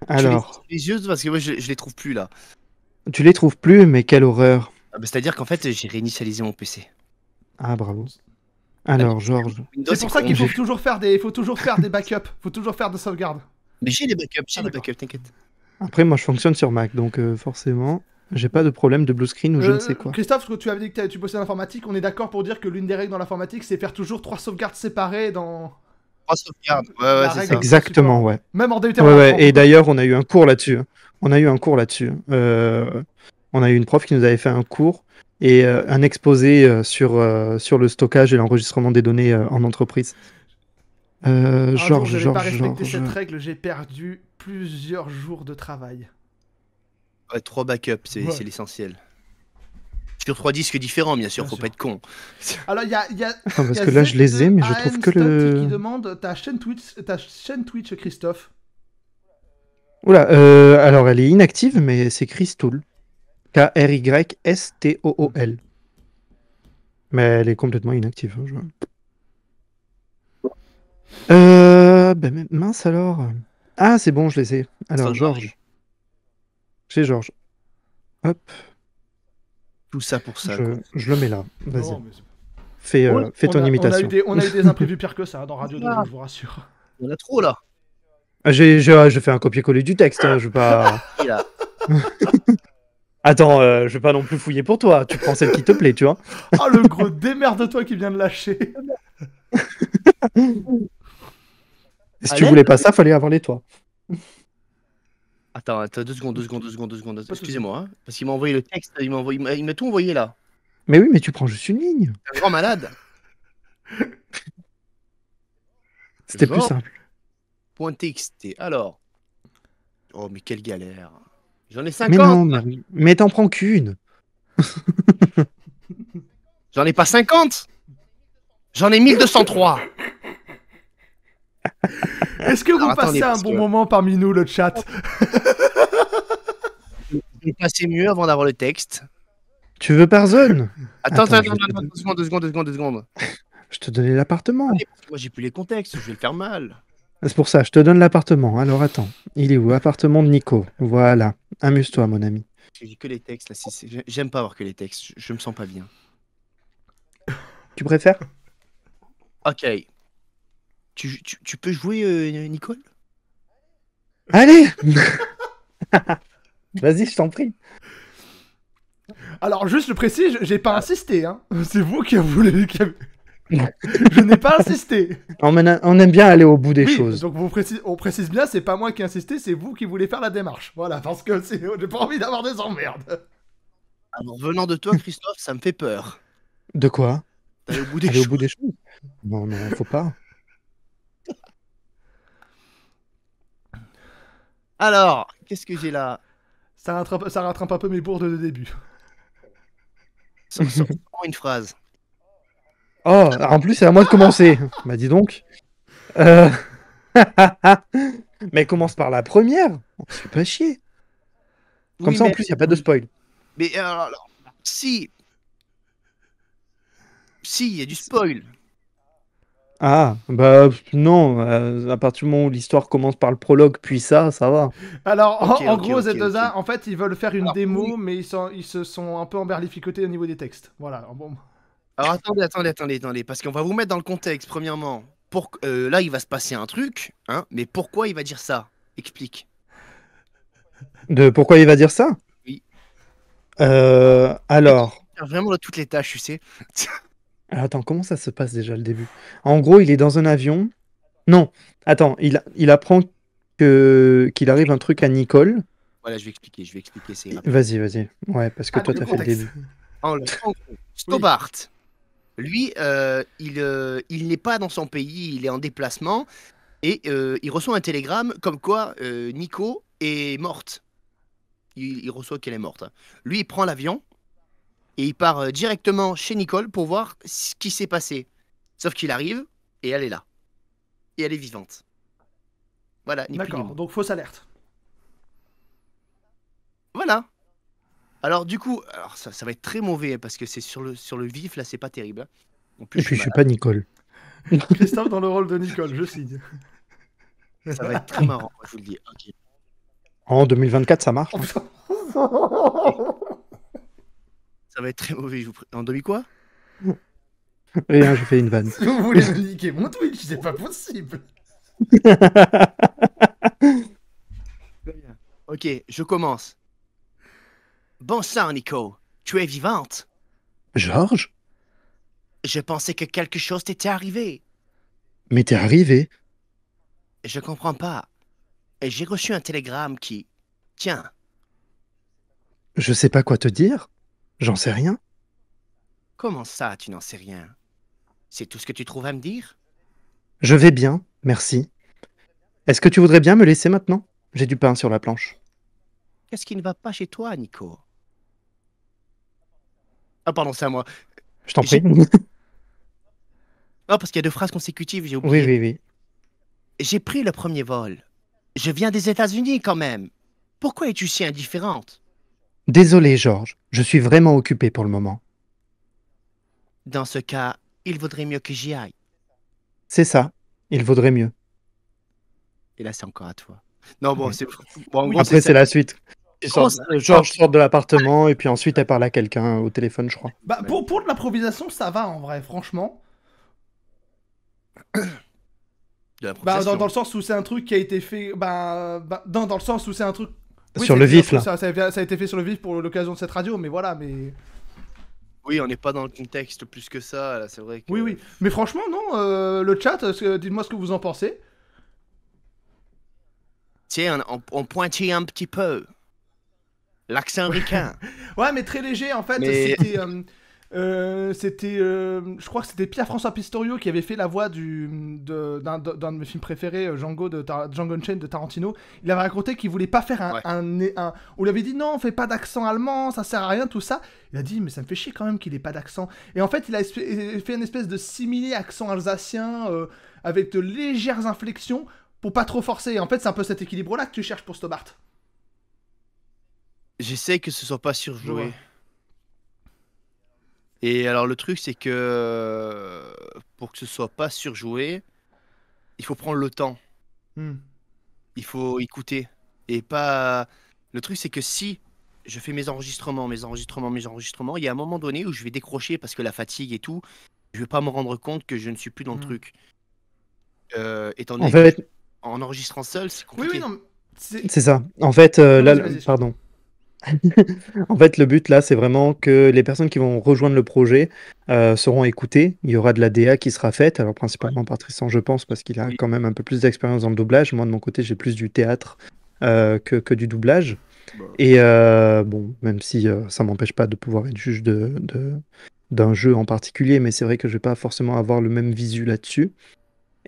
Je les alors. les yeux parce que moi, je les trouve plus là. Tu les trouves plus, mais quelle horreur. C'est-à-dire qu'en fait, j'ai réinitialisé mon PC. Ah, bravo. Alors, Georges. Windows, C'est pour ça qu'il con. faut toujours faire des backups, faut toujours faire des sauvegardes. Mais j'ai les backups, Ah, d'accord. t'inquiète. Après, moi, je fonctionne sur Mac, donc forcément, j'ai pas de problème de blue screen ou je ne sais quoi. Christophe, quand tu avais dit que tu bossais en informatique, on est d'accord pour dire que l'une des règles dans l'informatique, c'est faire toujours 3 sauvegardes séparées dans... 3 sauvegardes, ouais, La c'est règle. ça. Exactement, ouais. Même en DUT, Ouais, on ouais. l'apprend. Et d'ailleurs, on a eu un cours là-dessus. On a eu un cours là-dessus. On a eu une prof qui nous avait fait un cours et un exposé sur le stockage et l'enregistrement des données en entreprise. Un jour, je n'ai pas Georges. respecté cette règle, j'ai perdu plusieurs jours de travail. Ouais, 3 backups, c'est Ouais. l'essentiel. Sur 3 disques différents, bien sûr, Bien faut sûr. pas être con. Alors, il y a Parce que là, je les ai, mais je trouve que le... qui demande ta chaîne Twitch, Christophe. Oula, alors elle est inactive, mais c'est Christool. K-R-Y-S-T-O-O-L. Mais elle est complètement inactive. Hein, ben mince alors. Ah, c'est bon, je les ai. Alors, Ça Georges. J'ai Georges. Hop, Tout ça pour ça. quoi. je le mets là. Vas-y. Non, mais Fais ton imitation. On a eu des imprévus pires que ça hein, dans Radio 2, je vous rassure. Il y en a trop là. Ah, j'ai fait un copier-coller du texte. Hein, je vais pas. Et là. Attends, je vais pas non plus fouiller pour toi. Tu prends celle qui te plaît, tu vois. Oh, le gros démerde-toi qui vient de lâcher. Si tu voulais pas ça, fallait avoir les toits. Attends, 2 secondes. Excusez-moi, hein, parce qu'il m'a envoyé le texte, il m'a tout envoyé là. Mais oui, mais tu prends juste une ligne. Un grand malade. C'était plus Genre. simple. Point TXT. Alors. Oh, mais quelle galère. J'en ai Mais 50. non, mais t'en prends qu'une. J'en ai pas 50. J'en ai 1203. Est-ce que vous Alors, passez attendez, un parce bon que- moment parmi nous, le chat? Je vais passer mieux avant d'avoir le texte. Tu veux par zone? Attends, Attends, 2 secondes. Je te donnais l'appartement. Allez, parce que moi j'ai plus les contextes, je vais le faire mal. C'est pour ça, je te donne l'appartement. Alors attends, il est où? Appartement de Nico. Voilà. Amuse-toi, mon ami. Parce que j'ai que les textes là. J'aime pas avoir que les textes, je me sens pas bien. Tu préfères? Ok. Tu peux jouer, Nicole? Allez. Vas-y, je t'en prie. Alors, juste, je précise, j'ai pas insisté, hein. C'est vous qui avez voulu... Je n'ai pas insisté. On aime bien aller au bout des Oui, choses. donc on précise bien, c'est pas moi qui ai insisté, c'est vous qui voulez faire la démarche. Voilà, parce que j'ai pas envie d'avoir des emmerdes. Alors venant de toi, Christophe, ça me fait peur. De quoi? D'aller au bout des Aller au choses. bout des choses? Non, non, faut pas. Alors, qu'est-ce que j'ai là? Ça rattrape un peu mes bourdes de début. Sors une phrase. Oh, en plus, c'est à moi de commencer. Bah, dis donc. Mais commence par la première. On se fait pas chier. Comme Oui, ça, en mais- plus, il n'y a pas de spoil. Mais alors, si, il y a du spoil. Ah, bah non. À partir du moment où l'histoire commence par le prologue, puis ça va. Alors, Ok, en ok, gros, ok, Z2A, ok. en fait, ils veulent faire une Alors, démo, oui. mais ils se sont un peu emberlificotés au niveau des textes. Voilà, bon. Alors attendez, parce qu'on va vous mettre dans le contexte, premièrement. Là, il va se passer un truc, hein, mais pourquoi il va dire ça? Explique. De pourquoi il va dire ça? Oui. Alors. Faire vraiment là, toutes les tâches, tu sais. Attends, comment ça se passe déjà le début? En gros, il est dans un avion. Non, attends, il apprend qu'il arrive un truc à Nicole. Voilà, je vais expliquer. C'est Vas-y. Ouais, parce que Ah, toi, le t'as fait le contexte. début. En gros, Stobart, lui, il n'est pas dans son pays, il est en déplacement et il reçoit un télégramme comme quoi Nico est morte. Il reçoit qu'elle est morte. Lui, il prend l'avion et il part directement chez Nicole pour voir ce qui s'est passé. Sauf qu'il arrive et elle est là. Et elle est vivante. Voilà, ni plus ni D'accord, moins. donc fausse alerte. Voilà. Alors du coup, alors ça va être très mauvais parce que c'est sur le vif là, c'est pas terrible, hein. En plus, Et je suis puis, je suis malade. pas Nicole. Christophe dans le rôle de Nicole, je signe. Ça va être très marrant, je vous le dis. Ok. En 2024, ça marche. Oh, Hein. putain. Ça va être très mauvais. En demi quoi? Rien, j'ai fait une vanne. Vous voulez me niquer mon Twitch, c'est pas possible. Ok, je commence. Bon sang, Nico. Tu es vivante. Georges, Je pensais que quelque chose t'était arrivé. mais t'es arrivé. Je comprends pas. Et j'ai reçu un télégramme qui... Tiens, Je sais pas quoi te dire. J'en sais rien. comment ça, tu n'en sais rien? C'est tout ce que tu trouves à me dire? Je vais bien, merci. Est-ce que tu voudrais bien me laisser maintenant? J'ai du pain sur la planche. Qu'est-ce qui ne va pas chez toi, Nico? Ah, pardon, c'est à moi. Je t'en J'ai- prie. Ah, parce qu'il y a deux phrases consécutives, j'ai Oui, oublié. oui, oui. J'ai pris le premier vol. Je viens des États-Unis quand même. Pourquoi es-tu si indifférente? Désolé, Georges. Je suis vraiment occupé pour le moment. Dans ce cas, il vaudrait mieux que j'y aille. C'est ça. Il vaudrait mieux. Et là, c'est encore à toi. Non, bon, Oui. c'est... Bon, en Oui, gros, Après, c'est la suite. Comment ça? Georges sort de l'appartement et puis ensuite elle parle à quelqu'un au téléphone, je crois. Bah, pour de l'improvisation, ça va en vrai, franchement. De la Bah, proposition. dans le sens où c'est un truc qui a été fait. Dans le sens où c'est un truc. Oui, Sur ça a le été- vif, là. Ça a été fait sur le vif pour l'occasion de cette radio, mais voilà, mais. Oui, on n'est pas dans le contexte plus que ça, là, c'est vrai que... Oui, oui. Mais franchement, non, le chat, dites-moi ce que vous en pensez. Tiens, on pointille un petit peu. L'accent ricain. Ouais, mais très léger, en fait. Mais- Je crois que c'était Pierre-François Pistorio qui avait fait la voix d'un de mes films préférés, Django Unchained de Tarantino. Il avait raconté qu'il voulait pas faire Ouais. On lui avait dit non, on fait pas d'accent allemand, ça sert à rien, tout ça. Il a dit, mais ça me fait chier quand même qu'il ait pas d'accent. Et en fait, il a fait une espèce de similé accent alsacien avec de légères inflexions pour pas trop forcer. Et en fait, c'est un peu cet équilibre-là que tu cherches pour Stobart. J'essaie que ce soit pas surjoué. Ouais. Et alors, le truc, c'est que pour que ce soit pas surjoué, il faut prendre le temps. Hmm. Il faut écouter. Et pas... Le truc, c'est que si je fais mes enregistrements, il y a un moment donné où je vais décrocher parce que la fatigue et tout, je vais pas me rendre compte que je ne suis plus dans le truc. Étant donné En fait, que en enregistrant seul, c'est Oui, compliqué. oui, non. c'est ça. En fait, Vas-y, vas-y. pardon. En fait, le but là, c'est vraiment que les personnes qui vont rejoindre le projet seront écoutées. Il y aura de la DA qui sera faite, alors principalement par Tristan, je pense, parce qu'il a Oui. quand même un peu plus d'expérience dans le doublage. Moi, de mon côté, j'ai plus du théâtre que du doublage. Bah, Et bon, même si ça m'empêche pas de pouvoir être juge d'un jeu en particulier, mais c'est vrai que je vais pas forcément avoir le même visu là-dessus.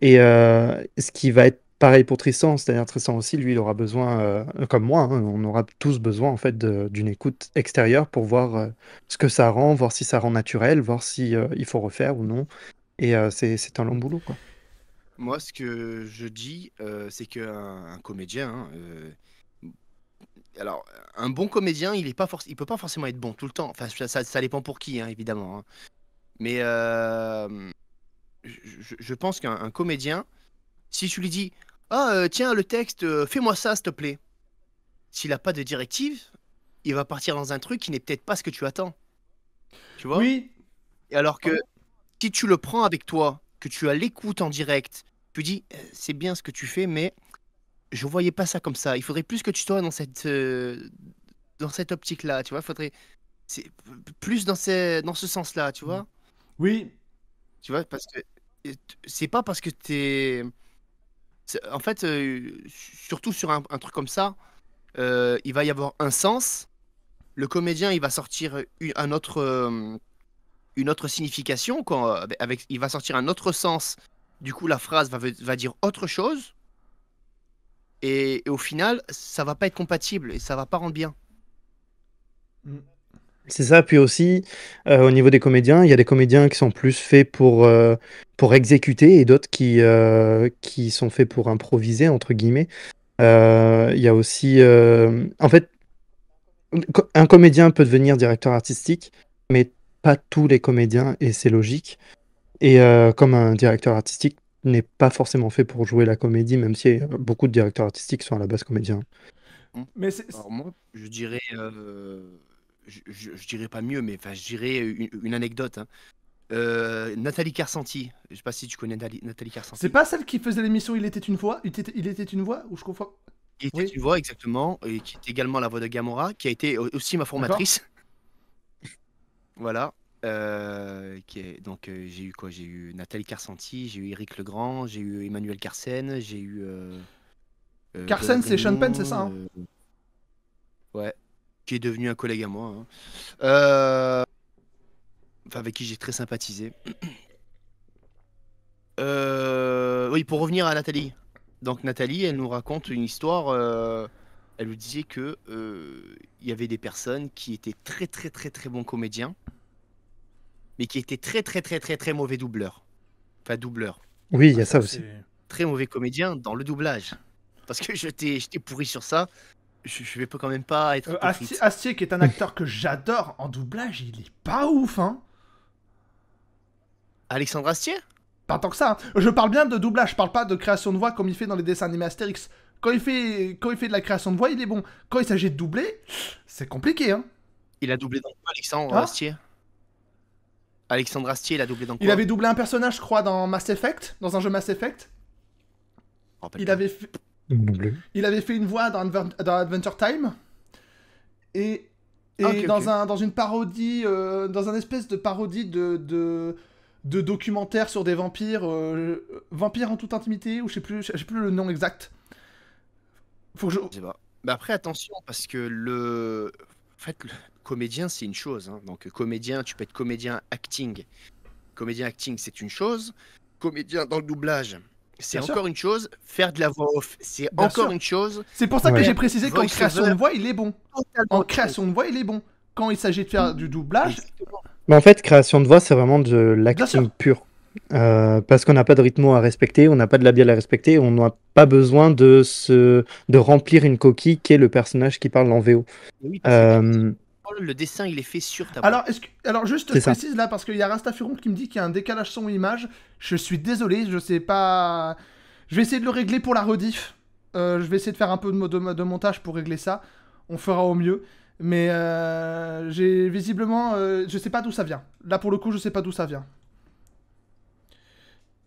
Et ce qui va être pareil pour Tristan, c'est-à-dire Tristan aussi, lui, il aura besoin, comme moi, hein, on aura tous besoin en fait d'une écoute extérieure pour voir ce que ça rend, voir si ça rend naturel, voir si il faut refaire ou non. Et c'est un long boulot, quoi. Moi, ce que je dis, c'est qu'un comédien, hein, alors, un bon comédien, il peut pas forcément être bon tout le temps. Enfin, ça dépend pour qui, hein, évidemment, hein. Mais je pense qu'un comédien, si tu lui dis, ah, tiens, le texte, fais-moi ça, s'il te plaît. S'il n'a pas de directive, il va partir dans un truc qui n'est peut-être pas ce que tu attends. Tu vois? Oui, Et alors que si tu le prends avec toi, que tu as l'écoute en direct, tu dis, c'est bien ce que tu fais, mais je voyais pas ça comme ça. Il faudrait plus que tu sois dans cette optique-là, tu vois. C'est plus dans ce sens-là, tu vois. oui. Tu vois, parce que c'est pas parce que en fait, surtout sur un truc comme ça, il va y avoir un sens. Le comédien, il va sortir une autre signification il va sortir un autre sens. Du coup, la phrase va dire autre chose. Et au final, ça va pas être compatible et ça va pas rendre bien. C'est ça, puis aussi, au niveau des comédiens, il y a des comédiens qui sont plus faits pour exécuter et d'autres qui sont faits pour improviser, entre guillemets. Il y a aussi, en fait, Un comédien peut devenir directeur artistique, mais pas tous les comédiens, et c'est logique. Et comme un directeur artistique n'est pas forcément fait pour jouer la comédie, même si beaucoup de directeurs artistiques sont à la base comédiens. Mais Alors moi, je dirais, je dirais pas mieux, mais enfin, je dirais une anecdote. Hein. Nathalie Carcenti, je sais pas si tu connais Nathalie Carcenti. c'est pas celle qui faisait l'émission Il était une fois Il était une voix ou je confonds? Qui était une voix exactement, et qui est également la voix de Gamora, qui a été aussi ma formatrice. Voilà. Donc j'ai eu quoi? J'ai eu Nathalie Carcenti, j'ai eu Éric Legrand, j'ai eu Emmanuel Carsen, j'ai eu. Carsen, c'est Sean Penn, c'est ça hein? Ouais. Qui est devenu un collègue à moi. Hein. Enfin, avec qui j'ai très sympathisé. Oui, pour revenir à Nathalie. Donc Nathalie, elle nous raconte une histoire. Elle nous disait que il y avait des personnes qui étaient très très très très bons comédiens, mais qui étaient très très très très très mauvais doubleurs. Enfin doubleurs. Oui, il y a ça aussi. Très mauvais comédiens dans le doublage. Parce que j'étais pourri sur ça. Je vais quand même pas être Astier, qui est un acteur que j'adore en doublage, il est pas ouf, hein. Alexandre Astier? Pas tant que ça. Hein. Je parle bien de doublage, je parle pas de création de voix comme il fait dans les dessins animés Astérix. Quand il fait de la création de voix, il est bon. Quand il s'agit de doubler, c'est compliqué, hein. Il a doublé dans quoi, Alexandre Astier? Alexandre Astier, il a doublé dans quoi? Il avait doublé un personnage, je crois, dans Mass Effect, dans un jeu Mass Effect. Il avait fait une voix dans Adventure Time. Et dans une parodie, dans un espèce de parodie de documentaire sur des vampires, vampires en toute intimité, ou je sais plus le nom exact. Faut que je sais pas. Mais après attention, parce que le comédien c'est une chose. Hein. Donc comédien, tu peux être comédien acting. Comédien acting c'est une chose. Comédien dans le doublage, c'est encore une chose. Faire de la voix off, c'est encore une chose. C'est pour ça que j'ai précisé qu'en création de voix, il est bon. En création de voix, il est bon. Quand il s'agit de faire du doublage... Mais en fait, création de voix, c'est vraiment de l'acting pur. Parce qu'on n'a pas de rythme à respecter, on n'a pas de labial à respecter, on n'a pas besoin de remplir une coquille qui est le personnage qui parle en VO. Oui, le dessin, il est fait sur ta voix. Alors juste, je précise là, parce qu'il y a Rastafuron qui me dit qu'il y a un décalage son-image. Je suis désolé, je sais pas... Je vais essayer de le régler pour la rediff. Je vais essayer de faire un peu de montage pour régler ça. On fera au mieux. Mais j'ai visiblement... je sais pas d'où ça vient. Là, pour le coup, je sais pas d'où ça vient.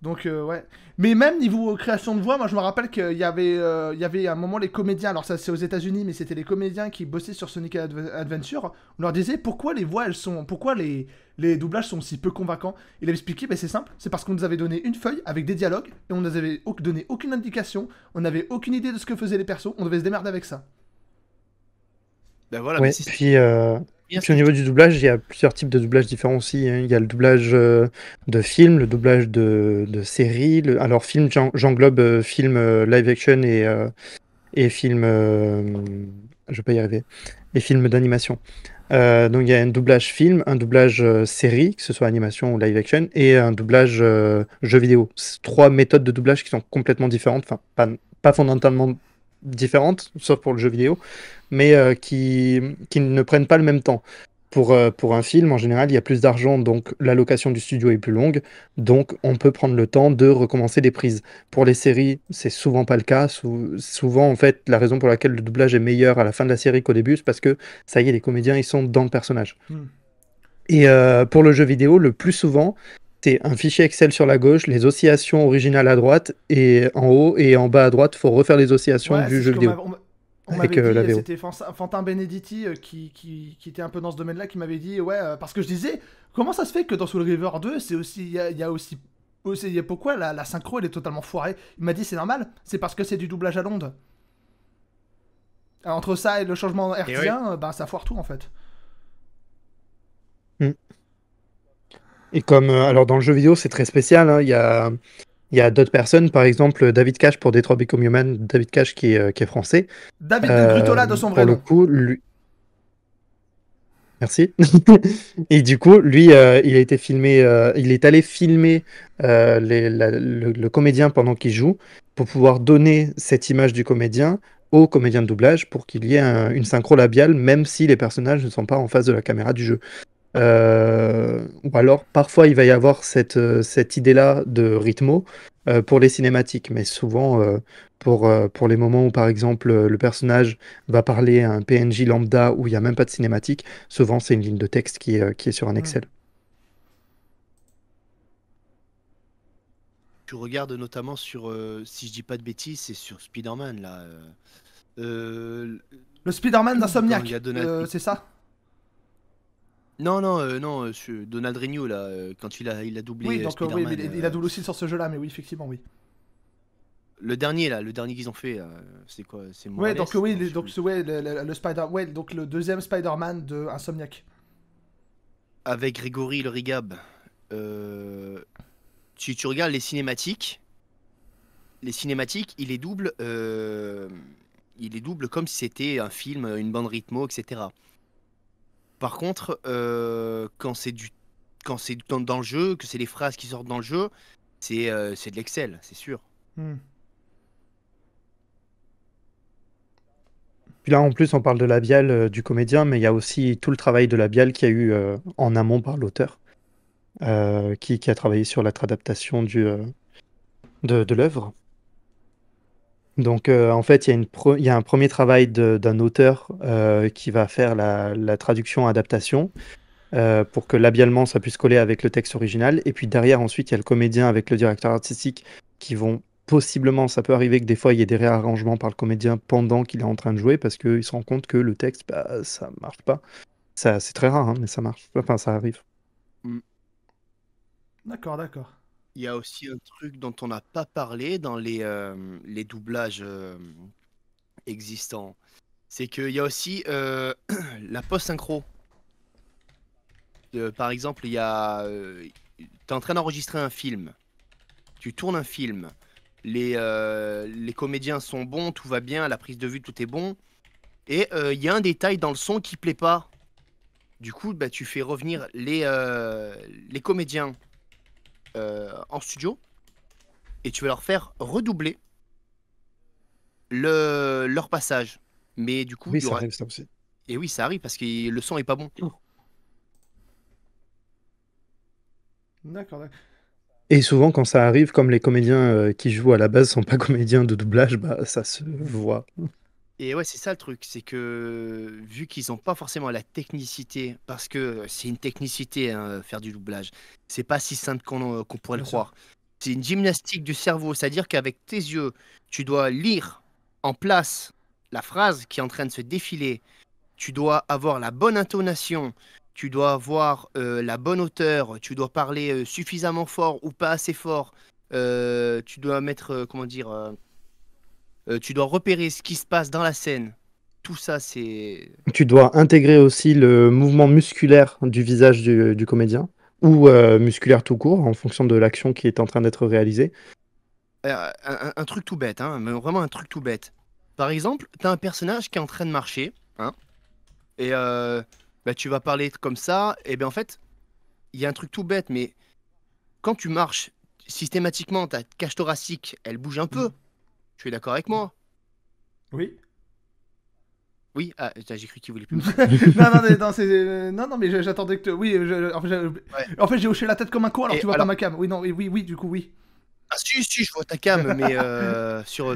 Donc, ouais. Mais même niveau création de voix, moi, je me rappelle qu'il y avait à un moment les comédiens... Alors, ça, c'est aux États-Unis, mais c'était les comédiens qui bossaient sur Sonic Adventure. On leur disait pourquoi les voix, pourquoi les doublages sont si peu convaincants. Il avait expliqué, c'est simple. C'est parce qu'on nous avait donné une feuille avec des dialogues et on nous avait donné aucune indication. On n'avait aucune idée de ce que faisaient les persos. On devait se démerder avec ça. Ben voilà, ouais, puis au niveau du doublage, il y a plusieurs types de doublage différents aussi. Hein. Il y a le doublage de film, le doublage de série. Alors film, j'englobe film live action et film... je vais pas y arriver. Et film d'animation. Donc il y a un doublage film, un doublage série, que ce soit animation ou live action, et un doublage jeu vidéo. C'est 3 méthodes de doublage qui sont complètement différentes. Enfin, pas fondamentalement différentes, sauf pour le jeu vidéo, mais qui ne prennent pas le même temps. Pour un film, en général, il y a plus d'argent, donc l'allocation du studio est plus longue, donc on peut prendre le temps de recommencer des prises. Pour les séries, c'est souvent pas le cas. Souvent, en fait, la raison pour laquelle le doublage est meilleur à la fin de la série qu'au début, c'est parce que, ça y est, les comédiens, ils sont dans le personnage. Et pour le jeu vidéo, le plus souvent, c'est un fichier Excel sur la gauche, les oscillations originales à droite, et en haut et en bas à droite, il faut refaire les oscillations du jeu vidéo. On m'avait dit, c'était Fantin Benedetti qui était un peu dans ce domaine-là, qui m'avait dit, parce que je disais, comment ça se fait que dans Soul River 2, c'est aussi, il y a aussi, pourquoi la synchro elle est totalement foirée? Il m'a dit, c'est normal, c'est parce que c'est du doublage à l'onde. Entre ça et le changement hertzien, ça foire tout en fait. Et comme, alors dans le jeu vidéo, c'est très spécial, hein, il y a d'autres personnes, par exemple David Cage pour Detroit Become Human, David Cage qui est français. David de Grutola de son vrai nom. Pour le coup, lui... Merci. Et du coup, lui, il a été filmé, il est allé filmer le comédien pendant qu'il joue, pour pouvoir donner cette image du comédien aux comédiens de doublage pour qu'il y ait une synchro labiale, même si les personnages ne sont pas en face de la caméra du jeu. Ou alors, parfois, il va y avoir cette idée-là de rythmo pour les cinématiques, mais souvent, pour les moments où, par exemple, le personnage va parler à un PNJ lambda où il n'y a même pas de cinématique, souvent, c'est une ligne de texte qui est sur un Excel. Tu regardes notamment sur, si je dis pas de bêtises, c'est sur Spider-Man, là. Le Spider-Man d'Insomniac, c'est ça? Non, Donald Renew, là, quand il a doublé Oui, donc Spider-Man. oui, mais il a doublé aussi sur ce jeu-là, mais oui, effectivement, oui. Le dernier qu'ils ont fait, c'est quoi? C'est Ouais, donc oui, non, donc ouais, le Spider, ouais, donc le deuxième Spider-Man de Insomniac. avec Grégory Le Rigab. Tu regardes les cinématiques, il est double comme si c'était un film, une bande rythmo, etc. Par contre, quand c'est dans le jeu, que c'est les phrases qui sortent dans le jeu, c'est de l'Excel, c'est sûr. Puis là, en plus, on parle de labial du comédien, mais il y a aussi tout le travail de labial qu'il y a eu en amont par l'auteur, qui a travaillé sur la adaptation de l'œuvre. Donc, en fait, il y a un premier travail d'un auteur qui va faire la traduction-adaptation pour que labialement ça puisse coller avec le texte original. Et puis derrière, ensuite, il y a le comédien avec le directeur artistique qui vont possiblement, ça peut arriver que des fois il y ait des réarrangements par le comédien pendant qu'il est en train de jouer parce qu'il se rend compte que le texte, bah, ça marche pas. C'est très rare, hein, mais ça marche. Enfin, ça arrive. D'accord, d'accord. Il y a aussi un truc dont on n'a pas parlé dans les doublages existants. C'est qu'il y a aussi la post-synchro. Par exemple, il y a. T'es en train d'enregistrer un film. Tu tournes un film. Les comédiens sont bons, tout va bien, la prise de vue, tout est bon. Et il y a un détail dans le son qui plaît pas. Du coup, bah, tu fais revenir les comédiens en studio et tu vas leur faire redoubler leur passage. Mais du coup, Oui, il y ça aura... arrive ça aussi. Et oui, ça arrive parce que le son est pas bon. D'accord, d'accord. Et souvent, quand ça arrive, comme les comédiens qui jouent à la base sont pas comédiens de doublage, bah, ça se voit. Et ouais, c'est ça le truc, c'est que vu qu'ils n'ont pas forcément la technicité, parce que c'est une technicité, hein, faire du doublage, c'est pas si simple qu'on pourrait le Bien sûr. croire. C'est une gymnastique du cerveau, c'est-à-dire qu'avec tes yeux, tu dois lire en place la phrase qui est en train de se défiler, tu dois avoir la bonne intonation, tu dois avoir la bonne hauteur, tu dois parler suffisamment fort ou pas assez fort, tu dois mettre, comment dire, tu dois repérer ce qui se passe dans la scène. Tout ça, c'est... Tu dois intégrer aussi le mouvement musculaire du visage du comédien, ou musculaire tout court, en fonction de l'action qui est en train d'être réalisée. Un truc tout bête, hein, mais vraiment un truc tout bête. Par exemple, tu as un personnage qui est en train de marcher, hein, et bah, tu vas parler comme ça, et bien en fait, il y a un truc tout bête, mais quand tu marches, systématiquement, ta cage thoracique, elle bouge un peu. Tu es d'accord avec moi? Oui. Oui, ah, j'ai cru qu'il voulait plus me dire. non, mais j'attendais que oui, en fait, j'ai hoché la tête comme un con alors Et tu vois alors- pas ma cam. Oui, non, oui, du coup, oui. Ah si, je vois ta cam, mais sur...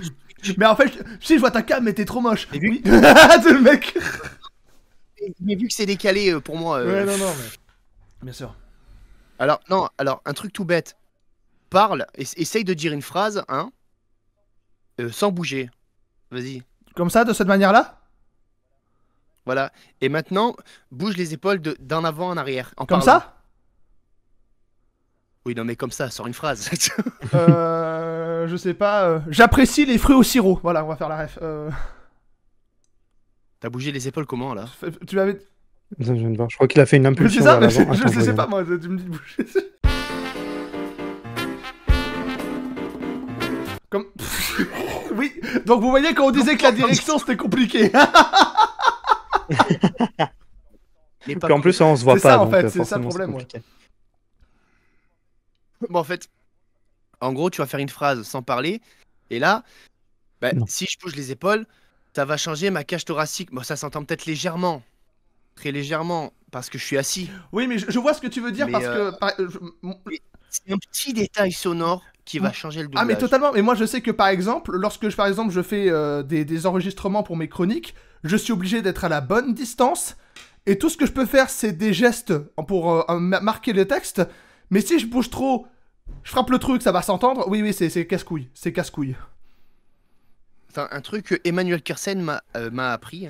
Mais en fait, si je vois ta cam, mais t'es trop moche. Mais vu- Oui. C'est le mec. Mais vu que c'est décalé pour moi... Ouais, non, mais... Bien sûr. Alors, non, alors, un truc tout bête. Parle, essaye de dire une phrase, hein, sans bouger. Vas-y, Comme ça, de cette manière-là? voilà. Et maintenant, bouge les épaules d'en avant en arrière. En Comme parlant. ça? Oui, non, mais comme ça, sors une phrase. Je sais pas. J'apprécie les fruits au sirop. Voilà, on va faire la ref. T'as bougé les épaules comment, là? Tu m'avais... Attends, je viens de voir. Je crois qu'il a fait une C'est impulsion ça, vers mais l'avant. je Attends, sais regarde. pas, moi, tu me dis de bouger. Comme... Oui, donc vous voyez quand on disait que la direction c'était compliqué. Mais pas Puis en plus, on se voit C'est pas. ça, en donc, fait, c'est ça le forcément, problème, compliqué. Bon, en fait, en gros, tu vas faire une phrase sans parler. Et là, bah, Non. si je bouge les épaules, ça va changer ma cage thoracique. Bon, ça s'entend peut-être légèrement, très légèrement, parce que je suis assis. Oui, mais je vois ce que tu veux dire Mais, parce que. c'est un petit détail sonore qui va changer le doublage. Ah, mais totalement. Mais moi, je sais que par exemple, lorsque je fais des enregistrements pour mes chroniques, je suis obligé d'être à la bonne distance. Et tout ce que je peux faire, c'est des gestes pour marquer le texte. Mais si je bouge trop, je frappe le truc, ça va s'entendre. Oui, oui, c'est casse-couille. C'est casse-couille. Enfin, un truc que Emmanuel Kersen m'a appris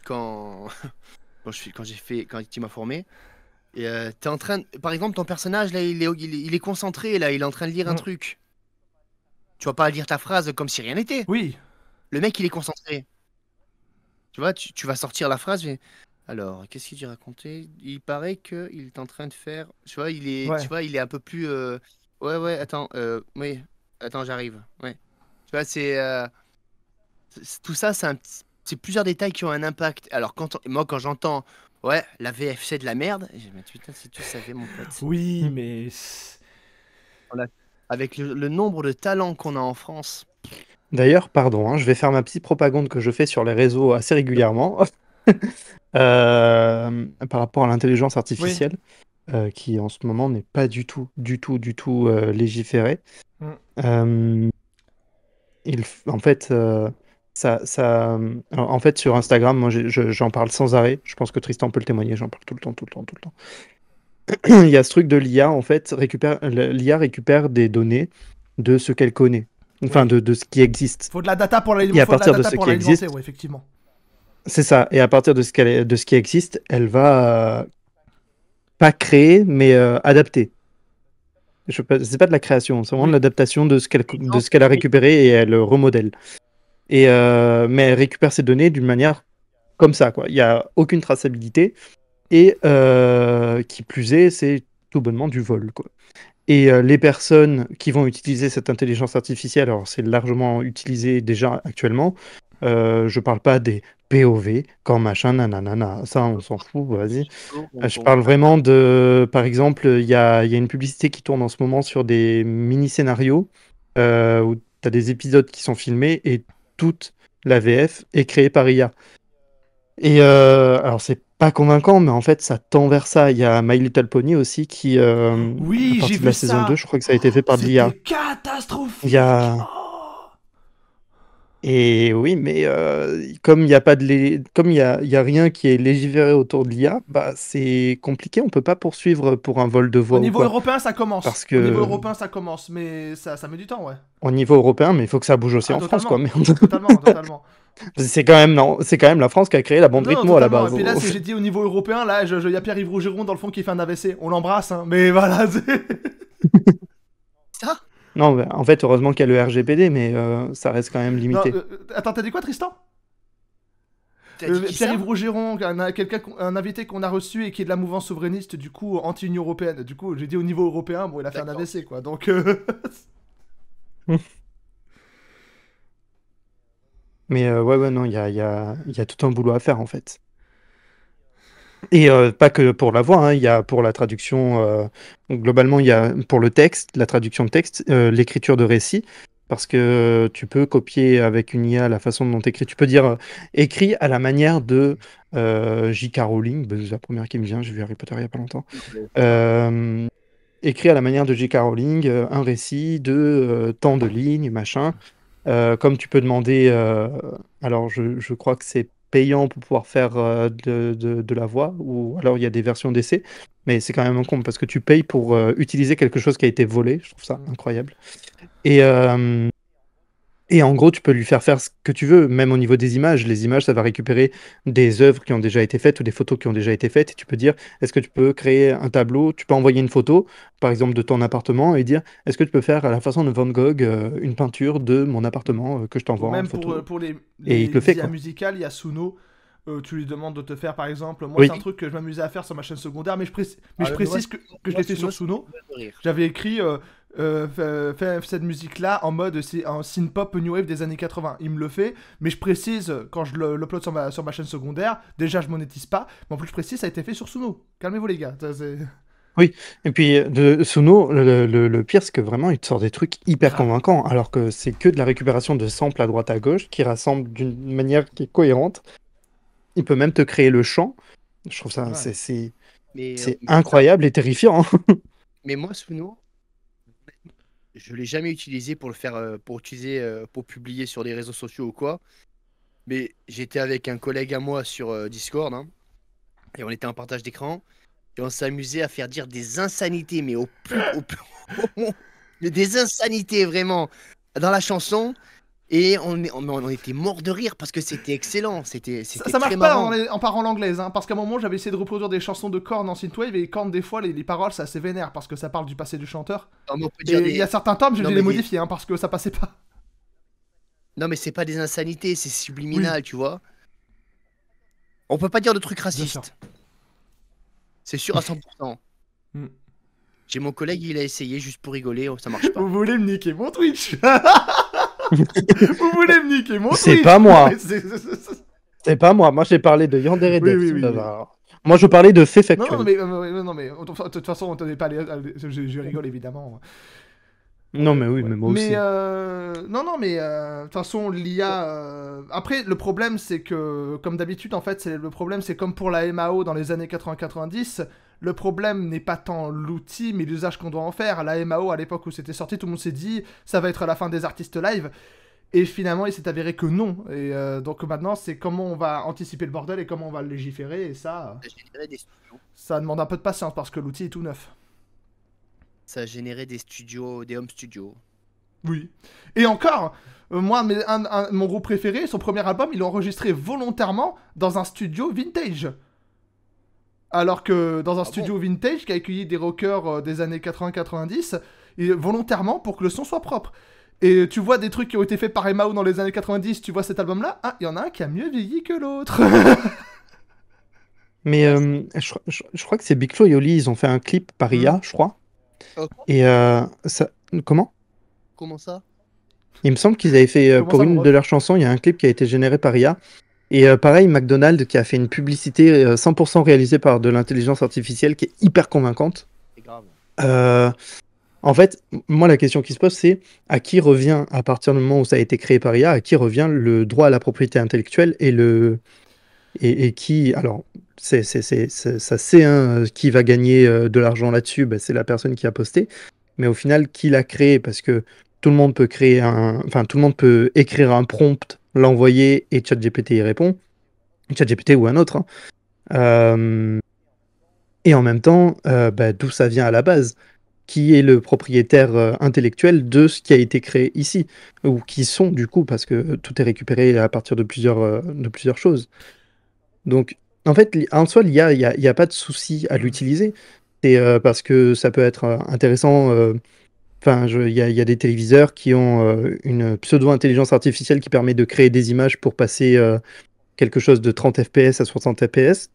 quand il m'a formé. Et t'es en train par exemple, ton personnage là, il est concentré là, il est en train de lire un truc. Tu vas pas lire ta phrase comme si rien n'était. Oui. Le mec, il est concentré. Tu vois, tu vas sortir la phrase. Alors, qu'est-ce qu'il dit raconter? Il paraît qu'il est en train de faire. Tu vois, il est un peu plus. Ouais, attends. Oui, attends, j'arrive. Ouais. Tu vois, tout ça, c'est plusieurs détails qui ont un impact. Alors, moi, quand j'entends, ouais, la VF, c'est de la merde, je me dis, putain, si tu savais, mon pote. Oui, mais. Avec le nombre de talents qu'on a en France. D'ailleurs, pardon, je vais faire ma petite propagande que je fais sur les réseaux assez régulièrement. Par rapport à l'intelligence artificielle, qui en ce moment n'est pas du tout légiférée. En fait, en fait, sur Instagram, moi, j'en parle sans arrêt. Je pense que Tristan peut le témoigner. J'en parle tout le temps. Il y a ce truc de l'IA, en fait, l'IA récupère des données de ce qu'elle connaît. Enfin, de ce qui existe. Faut de la data pour l'alimenter. Et à partir de ce qui existe, ouais, effectivement. c'est ça. Et à partir de ce qui existe, elle va pas créer, mais adapter. C'est pas de la création, c'est vraiment de l'adaptation de ce qu'elle a récupéré et elle remodèle. Mais elle récupère ces données d'une manière comme ça, quoi. Il n'y a aucune traçabilité. Et qui plus est, c'est tout bonnement du vol, quoi. Et les personnes qui vont utiliser cette intelligence artificielle, alors c'est largement utilisé déjà actuellement. Je parle pas des POV, quand machin, nanana, ça on s'en fout, vas-y. Je parle vraiment de, par exemple, il y a une publicité qui tourne en ce moment sur des mini-scénarios où tu as des épisodes qui sont filmés et toute la VF est créée par IA. Et alors c'est pas convaincant, mais en fait ça tend vers ça. Il y a My Little Pony aussi qui, oui, à partir j'ai de la vu saison ça. 2, je crois que ça a été fait par de l'IA. C'était catastrophique. Il y a... Et oui, mais comme il n'y a pas comme il y a rien qui est légiféré autour de l'IA, bah c'est compliqué. On peut pas poursuivre pour un vol de voix. Au niveau européen, ça commence. Parce que... Au niveau européen, ça commence, mais ça met du temps, ouais. Au niveau européen, mais il faut que ça bouge aussi en France, quoi. Merde. Totalement. C'est quand même la France qui a créé la bande rythmo à la base. Et puis là, si j'ai dit au niveau européen, là, il y a Pierre-Yves Rougeron dans le fond qui fait un AVC. On l'embrasse, hein, mais voilà. Ça? Non, bah, en fait, heureusement qu'il y a le RGPD, mais ça reste quand même limité. Non, attends, t'as dit quoi, Tristan? Pierre-Yves Rougeron, un invité qu'on a reçu et qui est de la mouvance souverainiste, du coup, anti-Union Européenne. Du coup, j'ai dit au niveau européen, bon, il a fait un AVC, quoi. Donc. Mais ouais, non, il y a tout un boulot à faire, en fait. Et pas que pour la voix, il y a pour la traduction, globalement, il y a pour le texte, la traduction de texte, l'écriture de récit, parce que tu peux copier avec une IA la façon dont tu écris. Tu peux dire écrit à la manière de J.K. Rowling, c'est la première qui me vient, j'ai vu Harry Potter il n'y a pas longtemps. Écrit à la manière de J.K. Rowling, un récit de tant de lignes, machin. Comme tu peux demander, alors je crois que c'est payant pour pouvoir faire de la voix, ou alors il y a des versions d'essai, mais c'est quand même un con parce que tu payes pour utiliser quelque chose qui a été volé. Je trouve ça incroyable. Et en gros, tu peux lui faire ce que tu veux, même au niveau des images. Les images, ça va récupérer des œuvres qui ont déjà été faites ou des photos qui ont déjà été faites. Et tu peux dire, est-ce que tu peux créer un tableau? Tu peux envoyer une photo, par exemple, de ton appartement et dire, est-ce que tu peux faire à la façon de Van Gogh une peinture de mon appartement que je t'envoie en photo? Même pour les et il te le fait, IA quoi. musicales, il y a Suno. Tu lui demandes de te faire, par exemple, moi Oui. c'est un truc que je m'amusais à faire sur ma chaîne secondaire, mais je précise que je l'ai fait sur Suno. J'avais écrit fais cette musique-là en mode en synth-pop new wave des années 80. Il me le fait, mais je précise, quand je l'upload sur ma chaîne secondaire, déjà je monétise pas, mais en plus je précise, ça a été fait sur Suno. Calmez-vous les gars. Oui, et puis de Suno, le pire, c'est que vraiment, il te sort des trucs hyper convaincants, alors que c'est que de la récupération de samples à droite à gauche, qui rassemble d'une manière qui est cohérente. Il peut même te créer le chant. Je trouve ça, c'est incroyable et terrifiant. Mais moi, Suno, je l'ai jamais utilisé pour le faire, pour publier sur les réseaux sociaux ou quoi. Mais j'étais avec un collègue à moi sur Discord, hein, et on était en partage d'écran, et on s'amusait à faire dire des insanités, mais mais des insanités vraiment dans la chanson. Et on était mort de rire parce que c'était excellent, c'était Ça marche très pas marrant. en parlant l'anglaise, hein, parce qu'à un moment j'avais essayé de reproduire des chansons de Korn en synthwave et Korn des fois les paroles c'est assez vénère parce que ça parle du passé du chanteur. Non, mais on peut Et dire il y a certains termes j'ai non, dû mais les modifier hein, parce que ça passait pas. Non mais c'est pas des insanités, c'est subliminal, tu vois. On peut pas dire de trucs racistes. C'est sûr à 100%. Mm. J'ai mon collègue, il a essayé juste pour rigoler, ça marche pas. Vous voulez me niquer mon Twitch? Vous voulez me niquer mon Twitch? C'est pas moi. C'est pas moi. Moi, j'ai parlé de Yandere Oui. Moi, je parlais de faits factuels. Non, mais de toute façon, on tenait pas je rigole évidemment. Non, mais oui, mais moi aussi. De toute façon, l'IA. Après, le problème, c'est que, comme d'habitude, en fait, le problème, c'est comme pour la MAO dans les années 80-90. Le problème n'est pas tant l'outil, mais l'usage qu'on doit en faire. La MAO, à l'époque où c'était sorti, tout le monde s'est dit, ça va être la fin des artistes live. Et finalement, il s'est avéré que non. Et donc maintenant, c'est comment on va anticiper le bordel et comment on va le légiférer. Et ça, ça demande un peu de patience parce que l'outil est tout neuf. Ça a généré des studios, des home studios. Oui. Et encore, moi, mon groupe préféré, son premier album, il l'a enregistré volontairement dans un studio vintage. Alors que dans un studio vintage qui a accueilli des rockers des années 80-90, volontairement pour que le son soit propre. Et tu vois des trucs qui ont été faits par MAO dans les années 90, tu vois cet album-là, il y en a un qui a mieux vieilli que l'autre. Mais je crois que c'est Big Flo et Oli, ils ont fait un clip par IA, je crois. Et ça... Comment ça? Il me semble qu'ils avaient fait, pour une de leurs chansons, il y a un clip qui a été généré par IA. Et pareil, McDonald's qui a fait une publicité 100% réalisée par de l'intelligence artificielle qui est hyper convaincante. C'est grave. En fait, moi la question qui se pose c'est à qui revient, à partir du moment où ça a été créé par IA, à qui revient le droit à la propriété intellectuelle et qui, alors ça c'est qui va gagner de l'argent là-dessus, c'est la personne qui a posté, mais au final qui l'a créé, parce que tout le monde peut tout le monde peut écrire un prompt, l'envoyer et ChatGPT y répond, ChatGPT ou un autre, et en même temps d'où ça vient à la base, qui est le propriétaire intellectuel de ce qui a été créé ici, ou qui sont du coup, parce que tout est récupéré à partir de plusieurs choses. Donc, en fait, en soi, l'IA, il n'y a pas de souci à l'utiliser. C'est parce que ça peut être intéressant. Enfin, il y a des téléviseurs qui ont une pseudo-intelligence artificielle qui permet de créer des images pour passer quelque chose de 30 FPS à 60 FPS,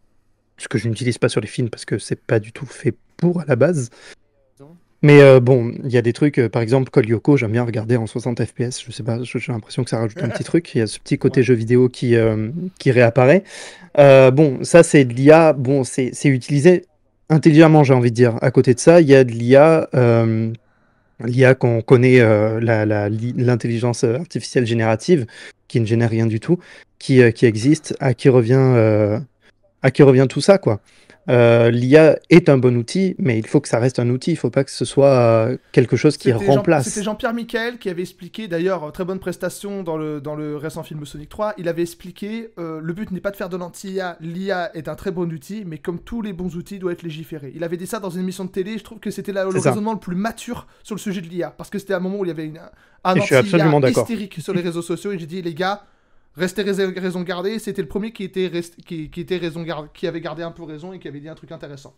ce que je n'utilise pas sur les films parce que c'est pas du tout fait pour à la base. Mais bon, il y a des trucs, par exemple, Call Yoko, j'aime bien regarder en 60 FPS, je sais pas, j'ai l'impression que ça rajoute un petit truc, il y a ce petit côté jeu vidéo qui réapparaît. Bon, ça c'est de l'IA, bon, c'est utilisé intelligemment, j'ai envie de dire. À côté de ça, il y a de l'IA qu'on connaît, l'intelligence artificielle générative, qui ne génère rien du tout, qui existe, à qui revient tout ça, quoi. L'IA est un bon outil, mais il faut que ça reste un outil, il ne faut pas que ce soit quelque chose qui remplace. C'était Jean-Pierre Michael qui avait expliqué, d'ailleurs, très bonne prestation dans le récent film Sonic 3, il avait expliqué, le but n'est pas de faire de l'anti-IA, l'IA est un très bon outil, mais comme tous les bons outils, doit être légiféré. Il avait dit ça dans une émission de télé, je trouve que c'était le raisonnement le plus mature sur le sujet de l'IA, parce que c'était un moment où il y avait un anti-IA hystérique sur les réseaux sociaux, et j'ai dit, les gars, restez raison gardée, c'était le premier qui avait gardé un peu raison et qui avait dit un truc intéressant.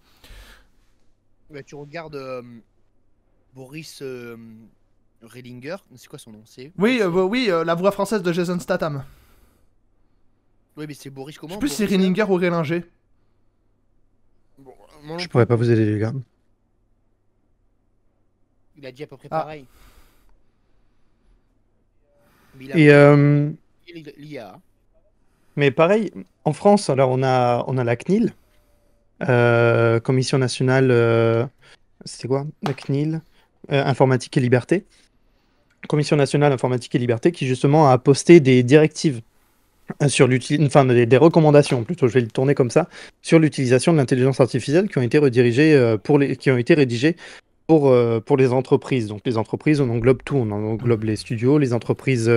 Ouais, tu regardes Boris Rehlinger, c'est quoi son nom? Oui, la voix française de Jason Statham. Oui, mais c'est Boris comment? Je sais plus si c'est Rehlinger ou Rehlinger. Bon, je pourrais pas vous aider, les gars. Il a dit à peu près pareil. Et l'IA. Mais pareil, en France, alors on a la CNIL, Commission nationale, c'était quoi? La CNIL, Informatique et Liberté. Commission nationale informatique et liberté qui justement a posté des directives sur enfin des recommandations plutôt, je vais le tourner comme ça, sur l'utilisation de l'intelligence artificielle qui ont été redirigées qui ont été rédigées pour les entreprises. Donc les entreprises, on englobe tout, on englobe les studios, les entreprises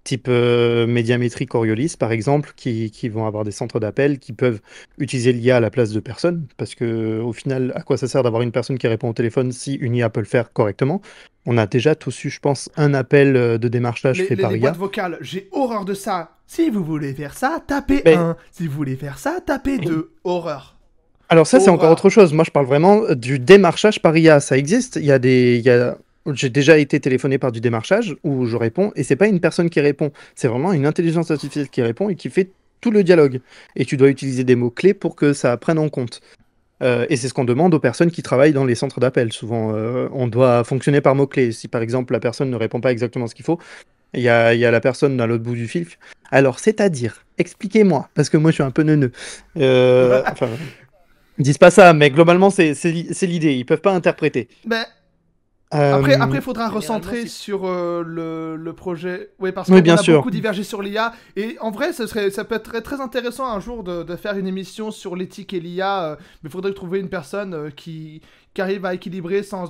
type Médiamétrie, Coriolis par exemple, qui vont avoir des centres d'appel, qui peuvent utiliser l'IA à la place de personnes, parce que au final, à quoi ça sert d'avoir une personne qui répond au téléphone si une IA peut le faire correctement? On a déjà tous eu, je pense, un appel de démarchage fait par Les IA. boîtes vocales, j'ai horreur de ça. Si vous voulez faire ça, tapez Mais- 1. Si vous voulez faire ça, tapez 2. Horreur. Alors ça, c'est encore Horreur. autre chose. Moi, je parle vraiment du démarchage par IA. Ça existe. J'ai déjà été téléphoné par du démarchage où je réponds et c'est pas une personne qui répond. C'est vraiment une intelligence artificielle qui répond et qui fait tout le dialogue. Et tu dois utiliser des mots-clés pour que ça prenne en compte. Et c'est ce qu'on demande aux personnes qui travaillent dans les centres d'appel. Souvent, on doit fonctionner par mots-clés. Si par exemple la personne ne répond pas exactement ce qu'il faut, il y a la personne dans l'autre bout du fil. Alors, c'est-à-dire, expliquez-moi, parce que moi je suis un peu neuneux. Enfin, ils disent pas ça, mais globalement c'est l'idée. Ils peuvent pas interpréter. Mais après, il faudra Généralement, recentrer c'est- sur le projet. Oui, parce Oui, qu'on bien a sûr. beaucoup divergé sur l'IA. Et en vrai, ça peut être très intéressant un jour de faire une émission sur l'éthique et l'IA. Mais il faudrait trouver une personne qui arrive à équilibrer sans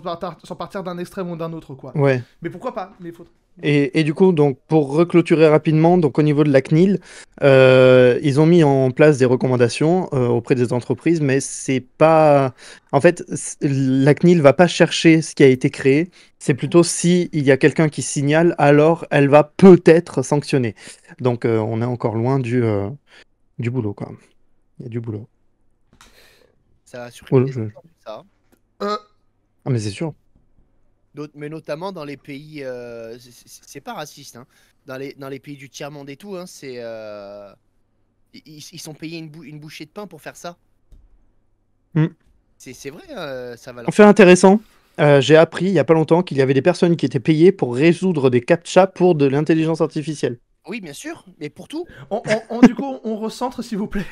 partir d'un extrême ou d'un autre, quoi. Ouais. Mais pourquoi pas? Mais faut... Et du coup, donc, pour reclôturer rapidement, donc, au niveau de la CNIL, ils ont mis en place des recommandations auprès des entreprises, mais c'est pas... En fait, la CNIL va pas chercher ce qui a été créé, c'est plutôt si il y a quelqu'un qui signale, alors elle va peut-être sanctionner. Donc, on est encore loin du boulot, quoi. Il y a du boulot. Ça a supprimé Voilà, des emplois, ça. Ah, mais c'est sûr. Mais notamment dans les pays, c'est pas raciste, hein. Dans les pays du tiers-monde et tout, hein, ils sont payés une bouchée de pain pour faire ça. Mm. C'est vrai, ça va En leur... fait intéressant, j'ai appris il y a pas longtemps qu'il y avait des personnes qui étaient payées pour résoudre des captchas pour de l'intelligence artificielle. Oui, bien sûr, mais pour tout. Du coup, on recentre, s'il vous plaît.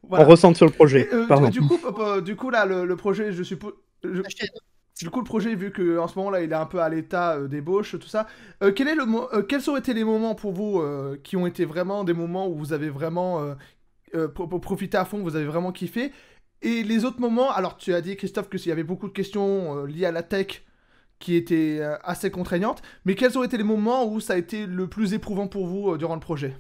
Voilà. On ressent sur le projet. Pardon. Du coup, là, le projet, je suppose... Du coup, le projet, vu qu'en ce moment-là, il est un peu à l'état d'ébauche, tout ça, quels ont été les moments pour vous qui ont été vraiment des moments où vous avez vraiment profité à fond, vous avez vraiment kiffé? Et les autres moments, alors tu as dit, Christophe, qu'il y avait beaucoup de questions liées à la tech qui étaient assez contraignantes, mais quels ont été les moments où ça a été le plus éprouvant pour vous durant le projet?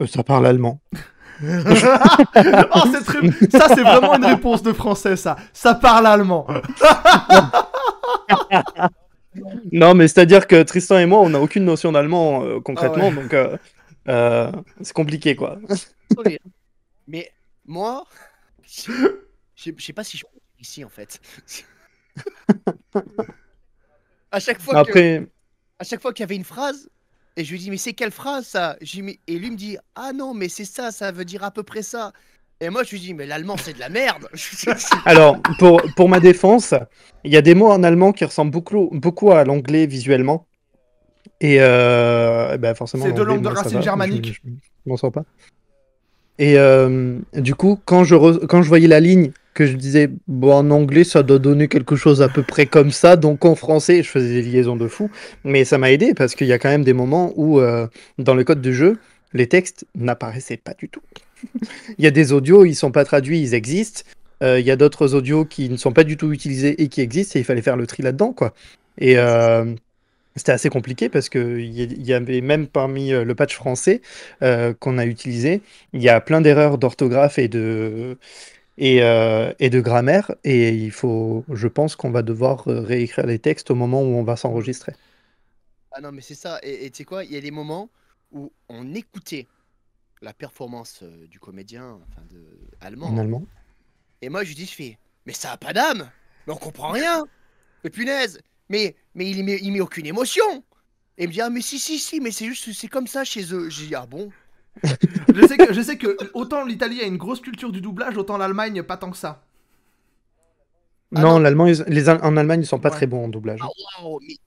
Ça parle allemand. Oh, ça, c'est vraiment une réponse de français, ça. Ça parle allemand. Non, mais c'est-à-dire que Tristan et moi, on n'a aucune notion d'allemand concrètement, Ah ouais. donc c'est compliqué, quoi. Désolé, hein. Mais moi, je sais pas si je peux dire ici en fait. À chaque fois Après, à chaque fois qu'il y avait une phrase, et je lui dis mais c'est quelle phrase ça? Et lui me dit ah non mais c'est ça, ça veut dire à peu près ça. Et moi je lui dis mais l'allemand c'est de la merde. alors, pour ma défense, il y a des mots en allemand qui ressemblent beaucoup à l'anglais visuellement. Et ben forcément, C'est deux l'anglais, langues de moi, ça racines va, germaniques. je m'en sors pas. Et du coup, quand je voyais la ligne, que je disais, bon, en anglais, ça doit donner quelque chose à peu près comme ça, donc en français, je faisais des liaisons de fou. Mais ça m'a aidé parce qu'il y a quand même des moments où, dans le code du jeu, les textes n'apparaissaient pas du tout. Il y a des audios, ils sont pas traduits, ils existent. Il y a d'autres audios qui ne sont pas du tout utilisés et qui existent, et il fallait faire le tri là-dedans, quoi. Et c'était assez compliqué parce qu'il y avait même parmi le patch français qu'on a utilisé, il y a plein d'erreurs d'orthographe et de grammaire, et je pense qu'on va devoir réécrire les textes au moment où on va s'enregistrer. Ah non mais c'est ça. Et tu sais quoi, il y a des moments où on écoutait la performance du comédien, enfin allemand. En allemand. Et moi je fais mais ça a pas d'âme, mais on comprend rien. Mais punaise, mais il met aucune émotion. Et il me dit ah mais si mais c'est comme ça chez eux. J'ai dit ah bon. Je sais que autant l'Italie a une grosse culture du doublage, autant l'Allemagne pas tant que ça. Ah Non, non, en Allemagne, ils sont pas Ouais. très bons en doublage. ah waouh, mais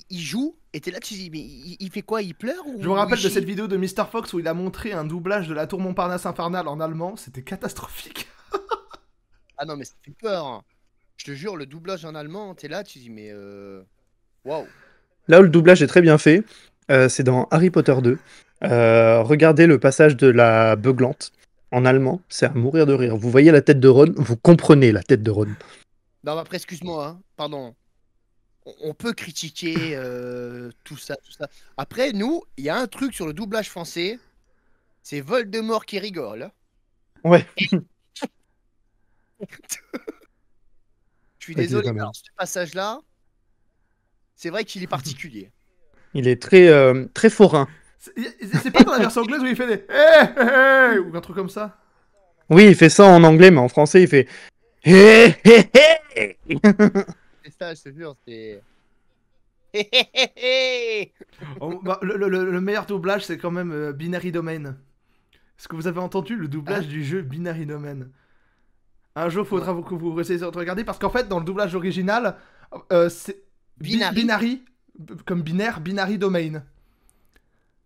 il joue, et t'es là, tu dis, mais il fait quoi? Il pleure Je me ou il rappelle de cette chie? vidéo de Mr. Fox où il a montré un doublage de la Tour Montparnasse Infernale en allemand, c'était catastrophique. Ah non, mais ça fait peur, hein. Je te jure, le doublage en allemand, t'es là, tu dis, mais waouh. Là où le doublage est très bien fait, c'est dans Harry Potter 2. Regardez le passage de la beuglante en allemand, c'est à mourir de rire. Vous voyez la tête de Ron, vous comprenez la tête de Ron. Non, mais après, excuse-moi, hein, pardon. On peut critiquer tout ça, tout ça. Après, nous, il y a un truc sur le doublage français, c'est Voldemort qui rigole. Ouais, Je suis c'est vrai qu'il est désolé, pas mais mal. alors, ce passage-là, c'est vrai qu'il est particulier. Il est très, très forain. C'est pas dans la version anglaise où il fait des hé hé hé ou un truc comme ça. Oui, il fait ça en anglais, mais en français, il fait hé hé hé. C'est ça, je te jure, c'est. Oh, bah, le meilleur doublage, c'est quand même Binary Domain. Est-ce que vous avez entendu le doublage Hein? du jeu Binary Domain? Un jour, Non. que vous essayiez de regarder parce qu'en fait, dans le doublage original, c'est Binary? binary, comme binaire, Binary Domain.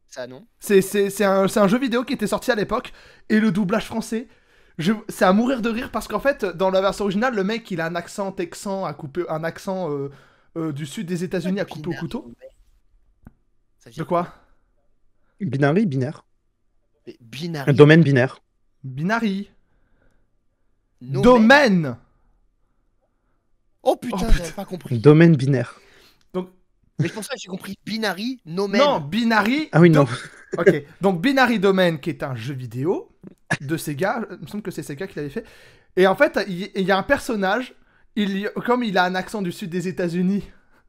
Ça, non? C'est un jeu vidéo qui était sorti à l'époque et le doublage français, c'est à mourir de rire parce qu'en fait, dans la version originale, le mec il a un accent texan à couper, un accent du sud des États-Unis à couper au Binary couteau. domain. Ça veut De dire quoi? Binary, binaire. Mais binary Domaine binaire. Binary. domain. Domaine. Oh putain, Oh, putain. j'avais pas compris. Domaine binaire. Donc, Mais c'est pour ça que j'ai compris binary, nomen. non, Binary. Ah oui, non. Ok, donc Binary Domain qui est un jeu vidéo de Sega, il me semble que c'est Sega qui l'avait fait. Et en fait, il y a un personnage, comme il a un accent du sud des États-Unis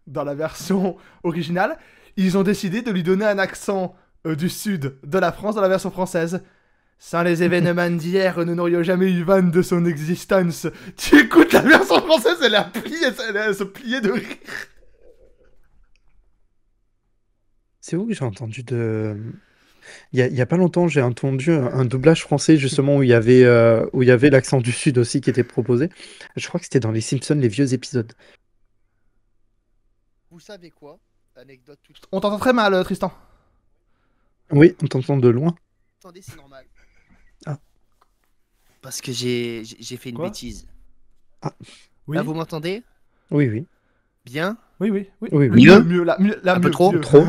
dans la version originale, ils ont décidé de lui donner un accent du sud de la France dans la version française. Sans les événements d'hier, nous n'aurions jamais eu vent de son existence. Tu écoutes la version française, elle se pliait de rire. C'est où que j'ai entendu de. Il y a pas longtemps, j'ai entendu un doublage français justement où il y avait l'accent du Sud aussi qui était proposé. Je crois que c'était dans les Simpsons, les vieux épisodes. Vous savez quoi? Anecdote toute. On t'entend très mal, Tristan. Oui, on t'entend de loin. Attendez, c'est normal. Ah. Parce que j'ai fait une Quoi? bêtise. Oui, Là, vous m'entendez? Oui, oui. Bien? oui, oui, oui. Oui, oui. Mieux, là, Un peu mieux, trop, mieux. trop.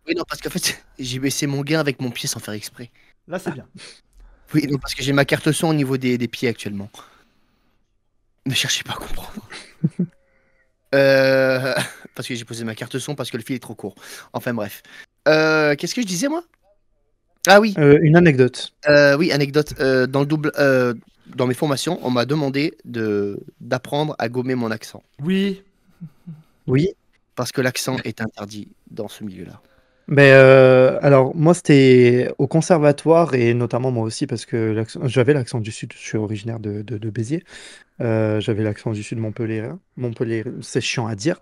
Oui, non, parce qu'en fait, j'ai baissé mon gain avec mon pied sans faire exprès. Là, c'est bien. Oui, non, parce que j'ai ma carte son au niveau des pieds actuellement. Ne cherchez pas à comprendre. Parce que j'ai posé ma carte son parce que le fil est trop court. Enfin bref. Qu'est-ce que je disais moi? Ah oui, Une anecdote. oui, anecdote. Dans le double, dans mes formations, on m'a demandé d'apprendre à gommer mon accent Oui. Oui. parce que l'accent est interdit dans ce milieu-là. Mais alors, moi, c'était au conservatoire et notamment moi aussi parce que j'avais l'accent du Sud. Je suis originaire de Béziers. J'avais l'accent du Sud Montpellier. Montpellier, c'est chiant à dire.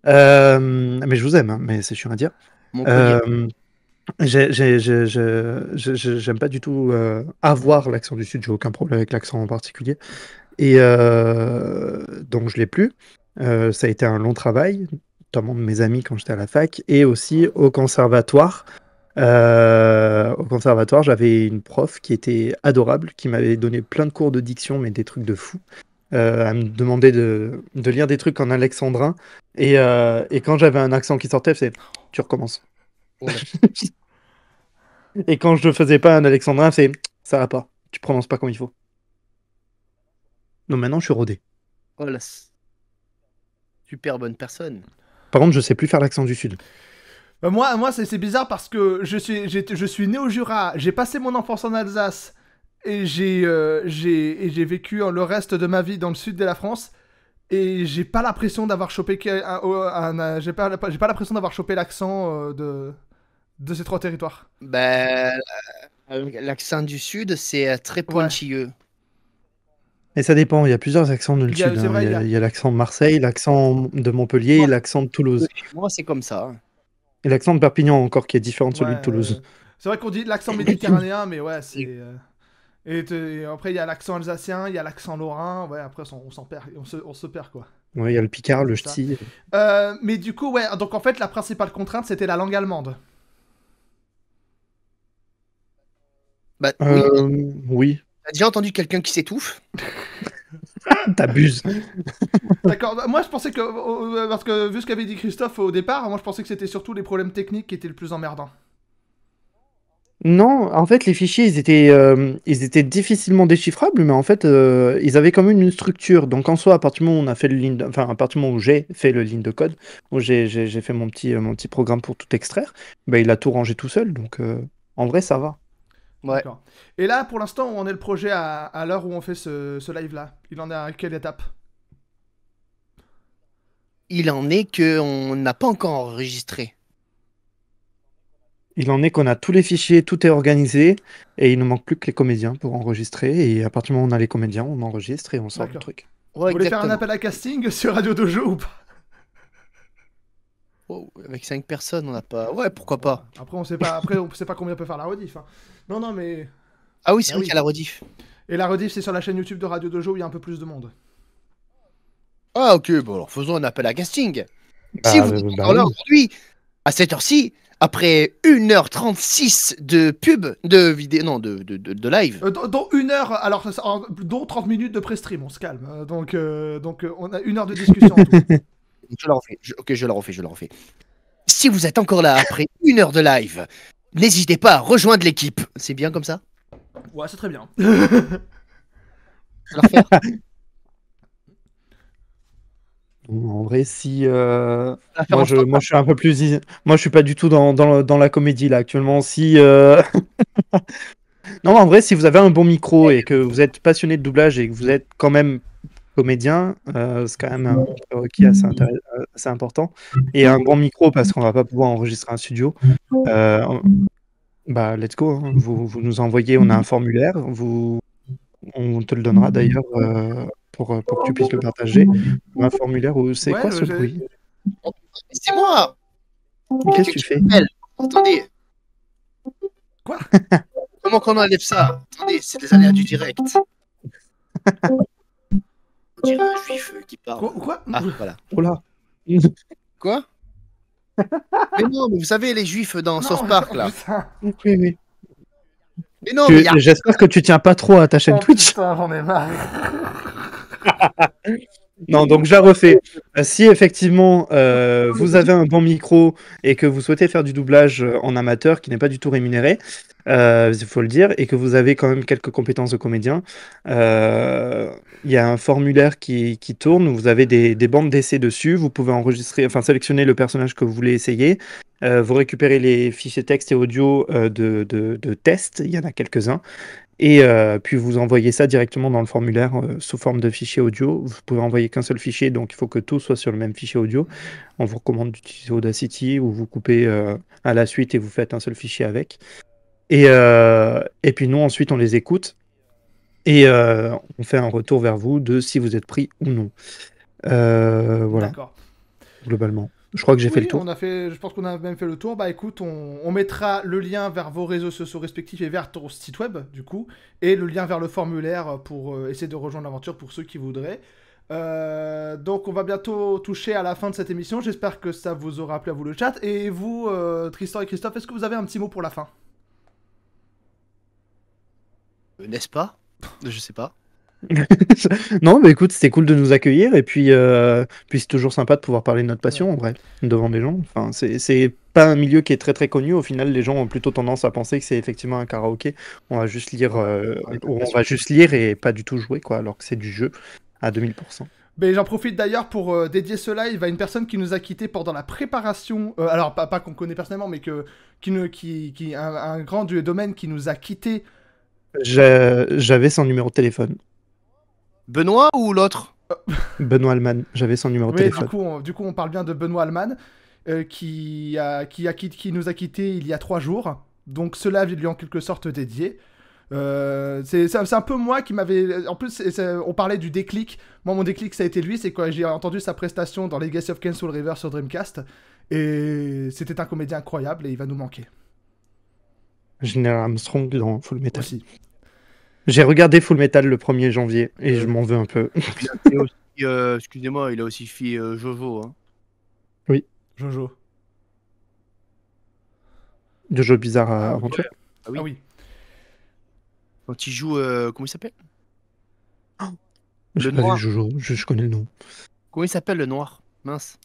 Mais je vous aime, hein, mais c'est chiant à dire. Montpellier. J'aime pas du tout avoir l'accent du Sud. J'ai aucun problème avec l'accent en particulier. Et donc, je l'ai plus. Ça a été un long travail, notamment de mes amis quand j'étais à la fac, et aussi au conservatoire. Au conservatoire, j'avais une prof qui était adorable, qui m'avait donné plein de cours de diction, mais des trucs de fou. Elle me demandait de lire des trucs en alexandrin, et quand j'avais un accent qui sortait, c'est tu recommences. Oh là. Et quand je ne faisais pas un alexandrin, c'est ça va pas, tu prononces pas comme il faut. Donc maintenant, je suis rodé. Oh là. Super bonne personne. Par contre, je sais plus faire l'accent du Sud. Moi c'est bizarre parce que je suis né au Jura, j'ai passé mon enfance en Alsace et j'ai vécu le reste de ma vie dans le sud de la France et j'ai pas l'impression d'avoir chopé j'ai pas l'impression d'avoir chopé l'accent de ces trois territoires. Ben, l'accent du sud, c'est très pointilleux. Et ça dépend, il y a plusieurs accents dans le Sud. C'est vrai, Il y a l'accent de Marseille, l'accent de Montpellier et l'accent de Toulouse. Moi, c'est comme ça. Et l'accent de Perpignan encore qui est différent de celui de Ouais, Toulouse. c'est vrai qu'on dit l'accent méditerranéen, mais ouais, c'est. Et après, il y a l'accent alsacien, il y a l'accent lorrain. Ouais, après, on s'en perd, on se perd, quoi. Ouais, il y a le picard, le C'est ça. ch'ti. Mais du coup, ouais, donc en fait, la principale contrainte, c'était la langue allemande. Bah, oui. Oui, T'as déjà entendu quelqu'un qui s'étouffe? t'abuses. D'accord, moi je pensais que, parce que vu ce qu'avait dit Christophe au départ, moi je pensais que c'était surtout les problèmes techniques qui étaient le plus emmerdants. Non, en fait, les fichiers, ils étaient difficilement déchiffrables, mais en fait, ils avaient quand même une structure. Donc, en soi, à partir du moment où on a fait enfin, à partir du moment où j'ai fait le ligne de code, où j'ai fait mon petit programme pour tout extraire, bah, il a tout rangé tout seul. Donc, en vrai, ça va. Ouais. D'accord. Et là, pour l'instant, où en est le projet à l'heure où on fait ce live-là? Il en est à quelle étape? Il en est qu'on n'a pas encore enregistré. Il en est qu'on a tous les fichiers, tout est organisé, et il ne manque plus que les comédiens pour enregistrer. Et à partir du moment où on a les comédiens, on enregistre et on sort le D'accord. truc. Ouais, Vous voulez faire un exactement. appel à casting sur Radio Dojo ou pas? Oh, avec 5 personnes, on n'a pas. Ouais, pourquoi pas. Après, on sait pas combien peut faire la rediff. Hein. Non, non, mais. Ah oui, c'est Ah vrai oui. qu'il y a la rediff. Et la rediff, c'est sur la chaîne YouTube de Radio Dojo où il y a un peu plus de monde. Ah, ok, bon, alors faisons un appel à casting. Bah, Si vous êtes encore là oui. aujourd'hui, à cette heure-ci, après 1h36 de pub, de vidéo, non, de live. Dont 1 heure, alors, dont 30 minutes de pré-stream, on se calme. Donc, on a 1 heure de discussion en tout. Je la refais. Ok, je la refais. Si vous êtes encore là après 1 heure de live, n'hésitez pas à rejoindre l'équipe. C'est bien comme ça? Ouais, c'est très bien. Je vais la refaire. En vrai, si La faire moi en je standard. suis un peu plus moi je suis pas du tout dans la comédie là actuellement. Si non, en vrai, si vous avez un bon micro et que vous êtes passionné de doublage et que vous êtes quand même comédien, c'est quand même un prérequis assez important. Et un bon micro parce qu'on va pas pouvoir enregistrer un studio. Bah let's go, hein. Vous nous envoyez, on a un formulaire, on te le donnera d'ailleurs pour que tu puisses le partager. Un formulaire où c'est Ouais, quoi ce bruit? C'est moi. Qu'est-ce que tu fais? Attendez. Quoi? Comment qu'on enlève ça? Attendez, c'est des aléas du direct. On dirait un juif qui parle. Quoi? Ah, voilà. Oh là. Quoi? Mais non, mais vous savez, les juifs dans Non, South Park, là. Putain. Oui, oui. Mais non, mais il y a... J'espère que tu tiens pas trop à ta chaîne Oh, Twitch. putain, j'en ai marre. Non, donc je la refais. Si effectivement vous avez un bon micro et que vous souhaitez faire du doublage en amateur qui n'est pas du tout rémunéré, il faut le dire, et que vous avez quand même quelques compétences de comédien, il y a un formulaire qui tourne, vous avez des bandes d'essai dessus, vous pouvez enregistrer, enfin sélectionner le personnage que vous voulez essayer, vous récupérez les fichiers texte et audio de test, il y en a quelques-uns. Et puis vous envoyez ça directement dans le formulaire sous forme de fichier audio. Vous pouvez envoyer qu'un seul fichier, donc il faut que tout soit sur le même fichier audio. On vous recommande d'utiliser Audacity ou vous coupez à la suite et vous faites un seul fichier avec. Et puis nous, ensuite, on les écoute et on fait un retour vers vous de si vous êtes pris ou non. Voilà, D'accord. globalement. Je crois que j'ai fait le Oui, tour. je pense qu'on a même fait le tour. Bah écoute, on mettra le lien vers vos réseaux sociaux respectifs et vers ton site web, du coup, et le lien vers le formulaire pour essayer de rejoindre l'aventure pour ceux qui voudraient. Donc on va bientôt toucher à la fin de cette émission. J'espère que ça vous aura plu à vous le chat. Et vous, Tristan et Christophe, est-ce que vous avez un petit mot pour la fin? N'est-ce pas? Je sais pas. Non, mais écoute, c'était cool de nous accueillir et puis c'est toujours sympa de pouvoir parler de notre passion en vrai, devant des gens. Enfin, c'est pas un milieu qui est très très connu. Au final, les gens ont plutôt tendance à penser que c'est effectivement un karaoké. On va juste lire, et pas du tout jouer, quoi, alors que c'est du jeu à 2000%. Mais j'en profite d'ailleurs pour dédier ce live à une personne qui nous a quitté pendant la préparation. Alors pas qu'on connaît personnellement, mais un grand du domaine qui nous a quitté. J'avais son numéro de téléphone. Benoît ou l'autre? Benoît Alman, j'avais son numéro de Oui, téléphone. du coup, on parle bien de Benoît Alman, qui nous a quitté il y a 3 jours. Donc ce live est lui en quelque sorte dédié. C'est un peu moi qui m'avait... En plus, on parlait du déclic. Moi, mon déclic, ça a été lui. C'est quand j'ai entendu sa prestation dans Legacy of Kain Soul River sur Dreamcast. Et c'était un comédien incroyable et il va nous manquer. General Armstrong dans Full Metal. Aussi. J'ai regardé Full Metal le 1er janvier et je m'en veux un peu. Excusez-moi, il a aussi fait Jojo. Hein. Oui. Jojo. Jojo Bizarre Aventure. Ah oui. Ah oui. Quand il joue, comment il s'appelle? J'ai pas vu Jojo, je connais le nom. Comment il s'appelle le noir? Mince.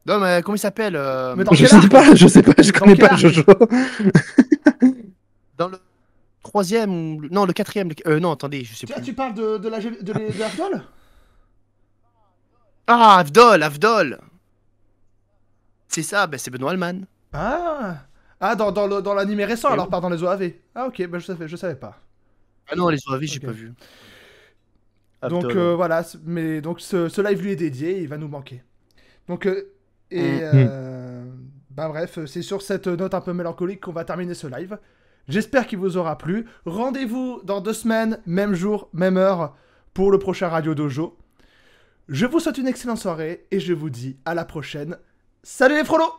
Non mais comment il s'appelle Mais je sais pas, je connais pas Jojo. Dans le 3e ou... Non, le 4e. Non, attendez, je sais plus. Tu parles de Avdol? Ah, Avdol. C'est ça, c'est Benoît Alman. Ah, dans l'animé récent, alors, pardon, les OAV. Ah, ok, bah, je savais pas. Ah non, les OAV, j'ai pas vu. Donc, voilà, mais donc ce live lui est dédié, il va nous manquer. Donc, bah bref, c'est sur cette note un peu mélancolique qu'on va terminer ce live. J'espère qu'il vous aura plu. Rendez-vous dans 2 semaines, même jour, même heure, pour le prochain Radio Dojo. Je vous souhaite une excellente soirée et je vous dis à la prochaine. Salut les frolos!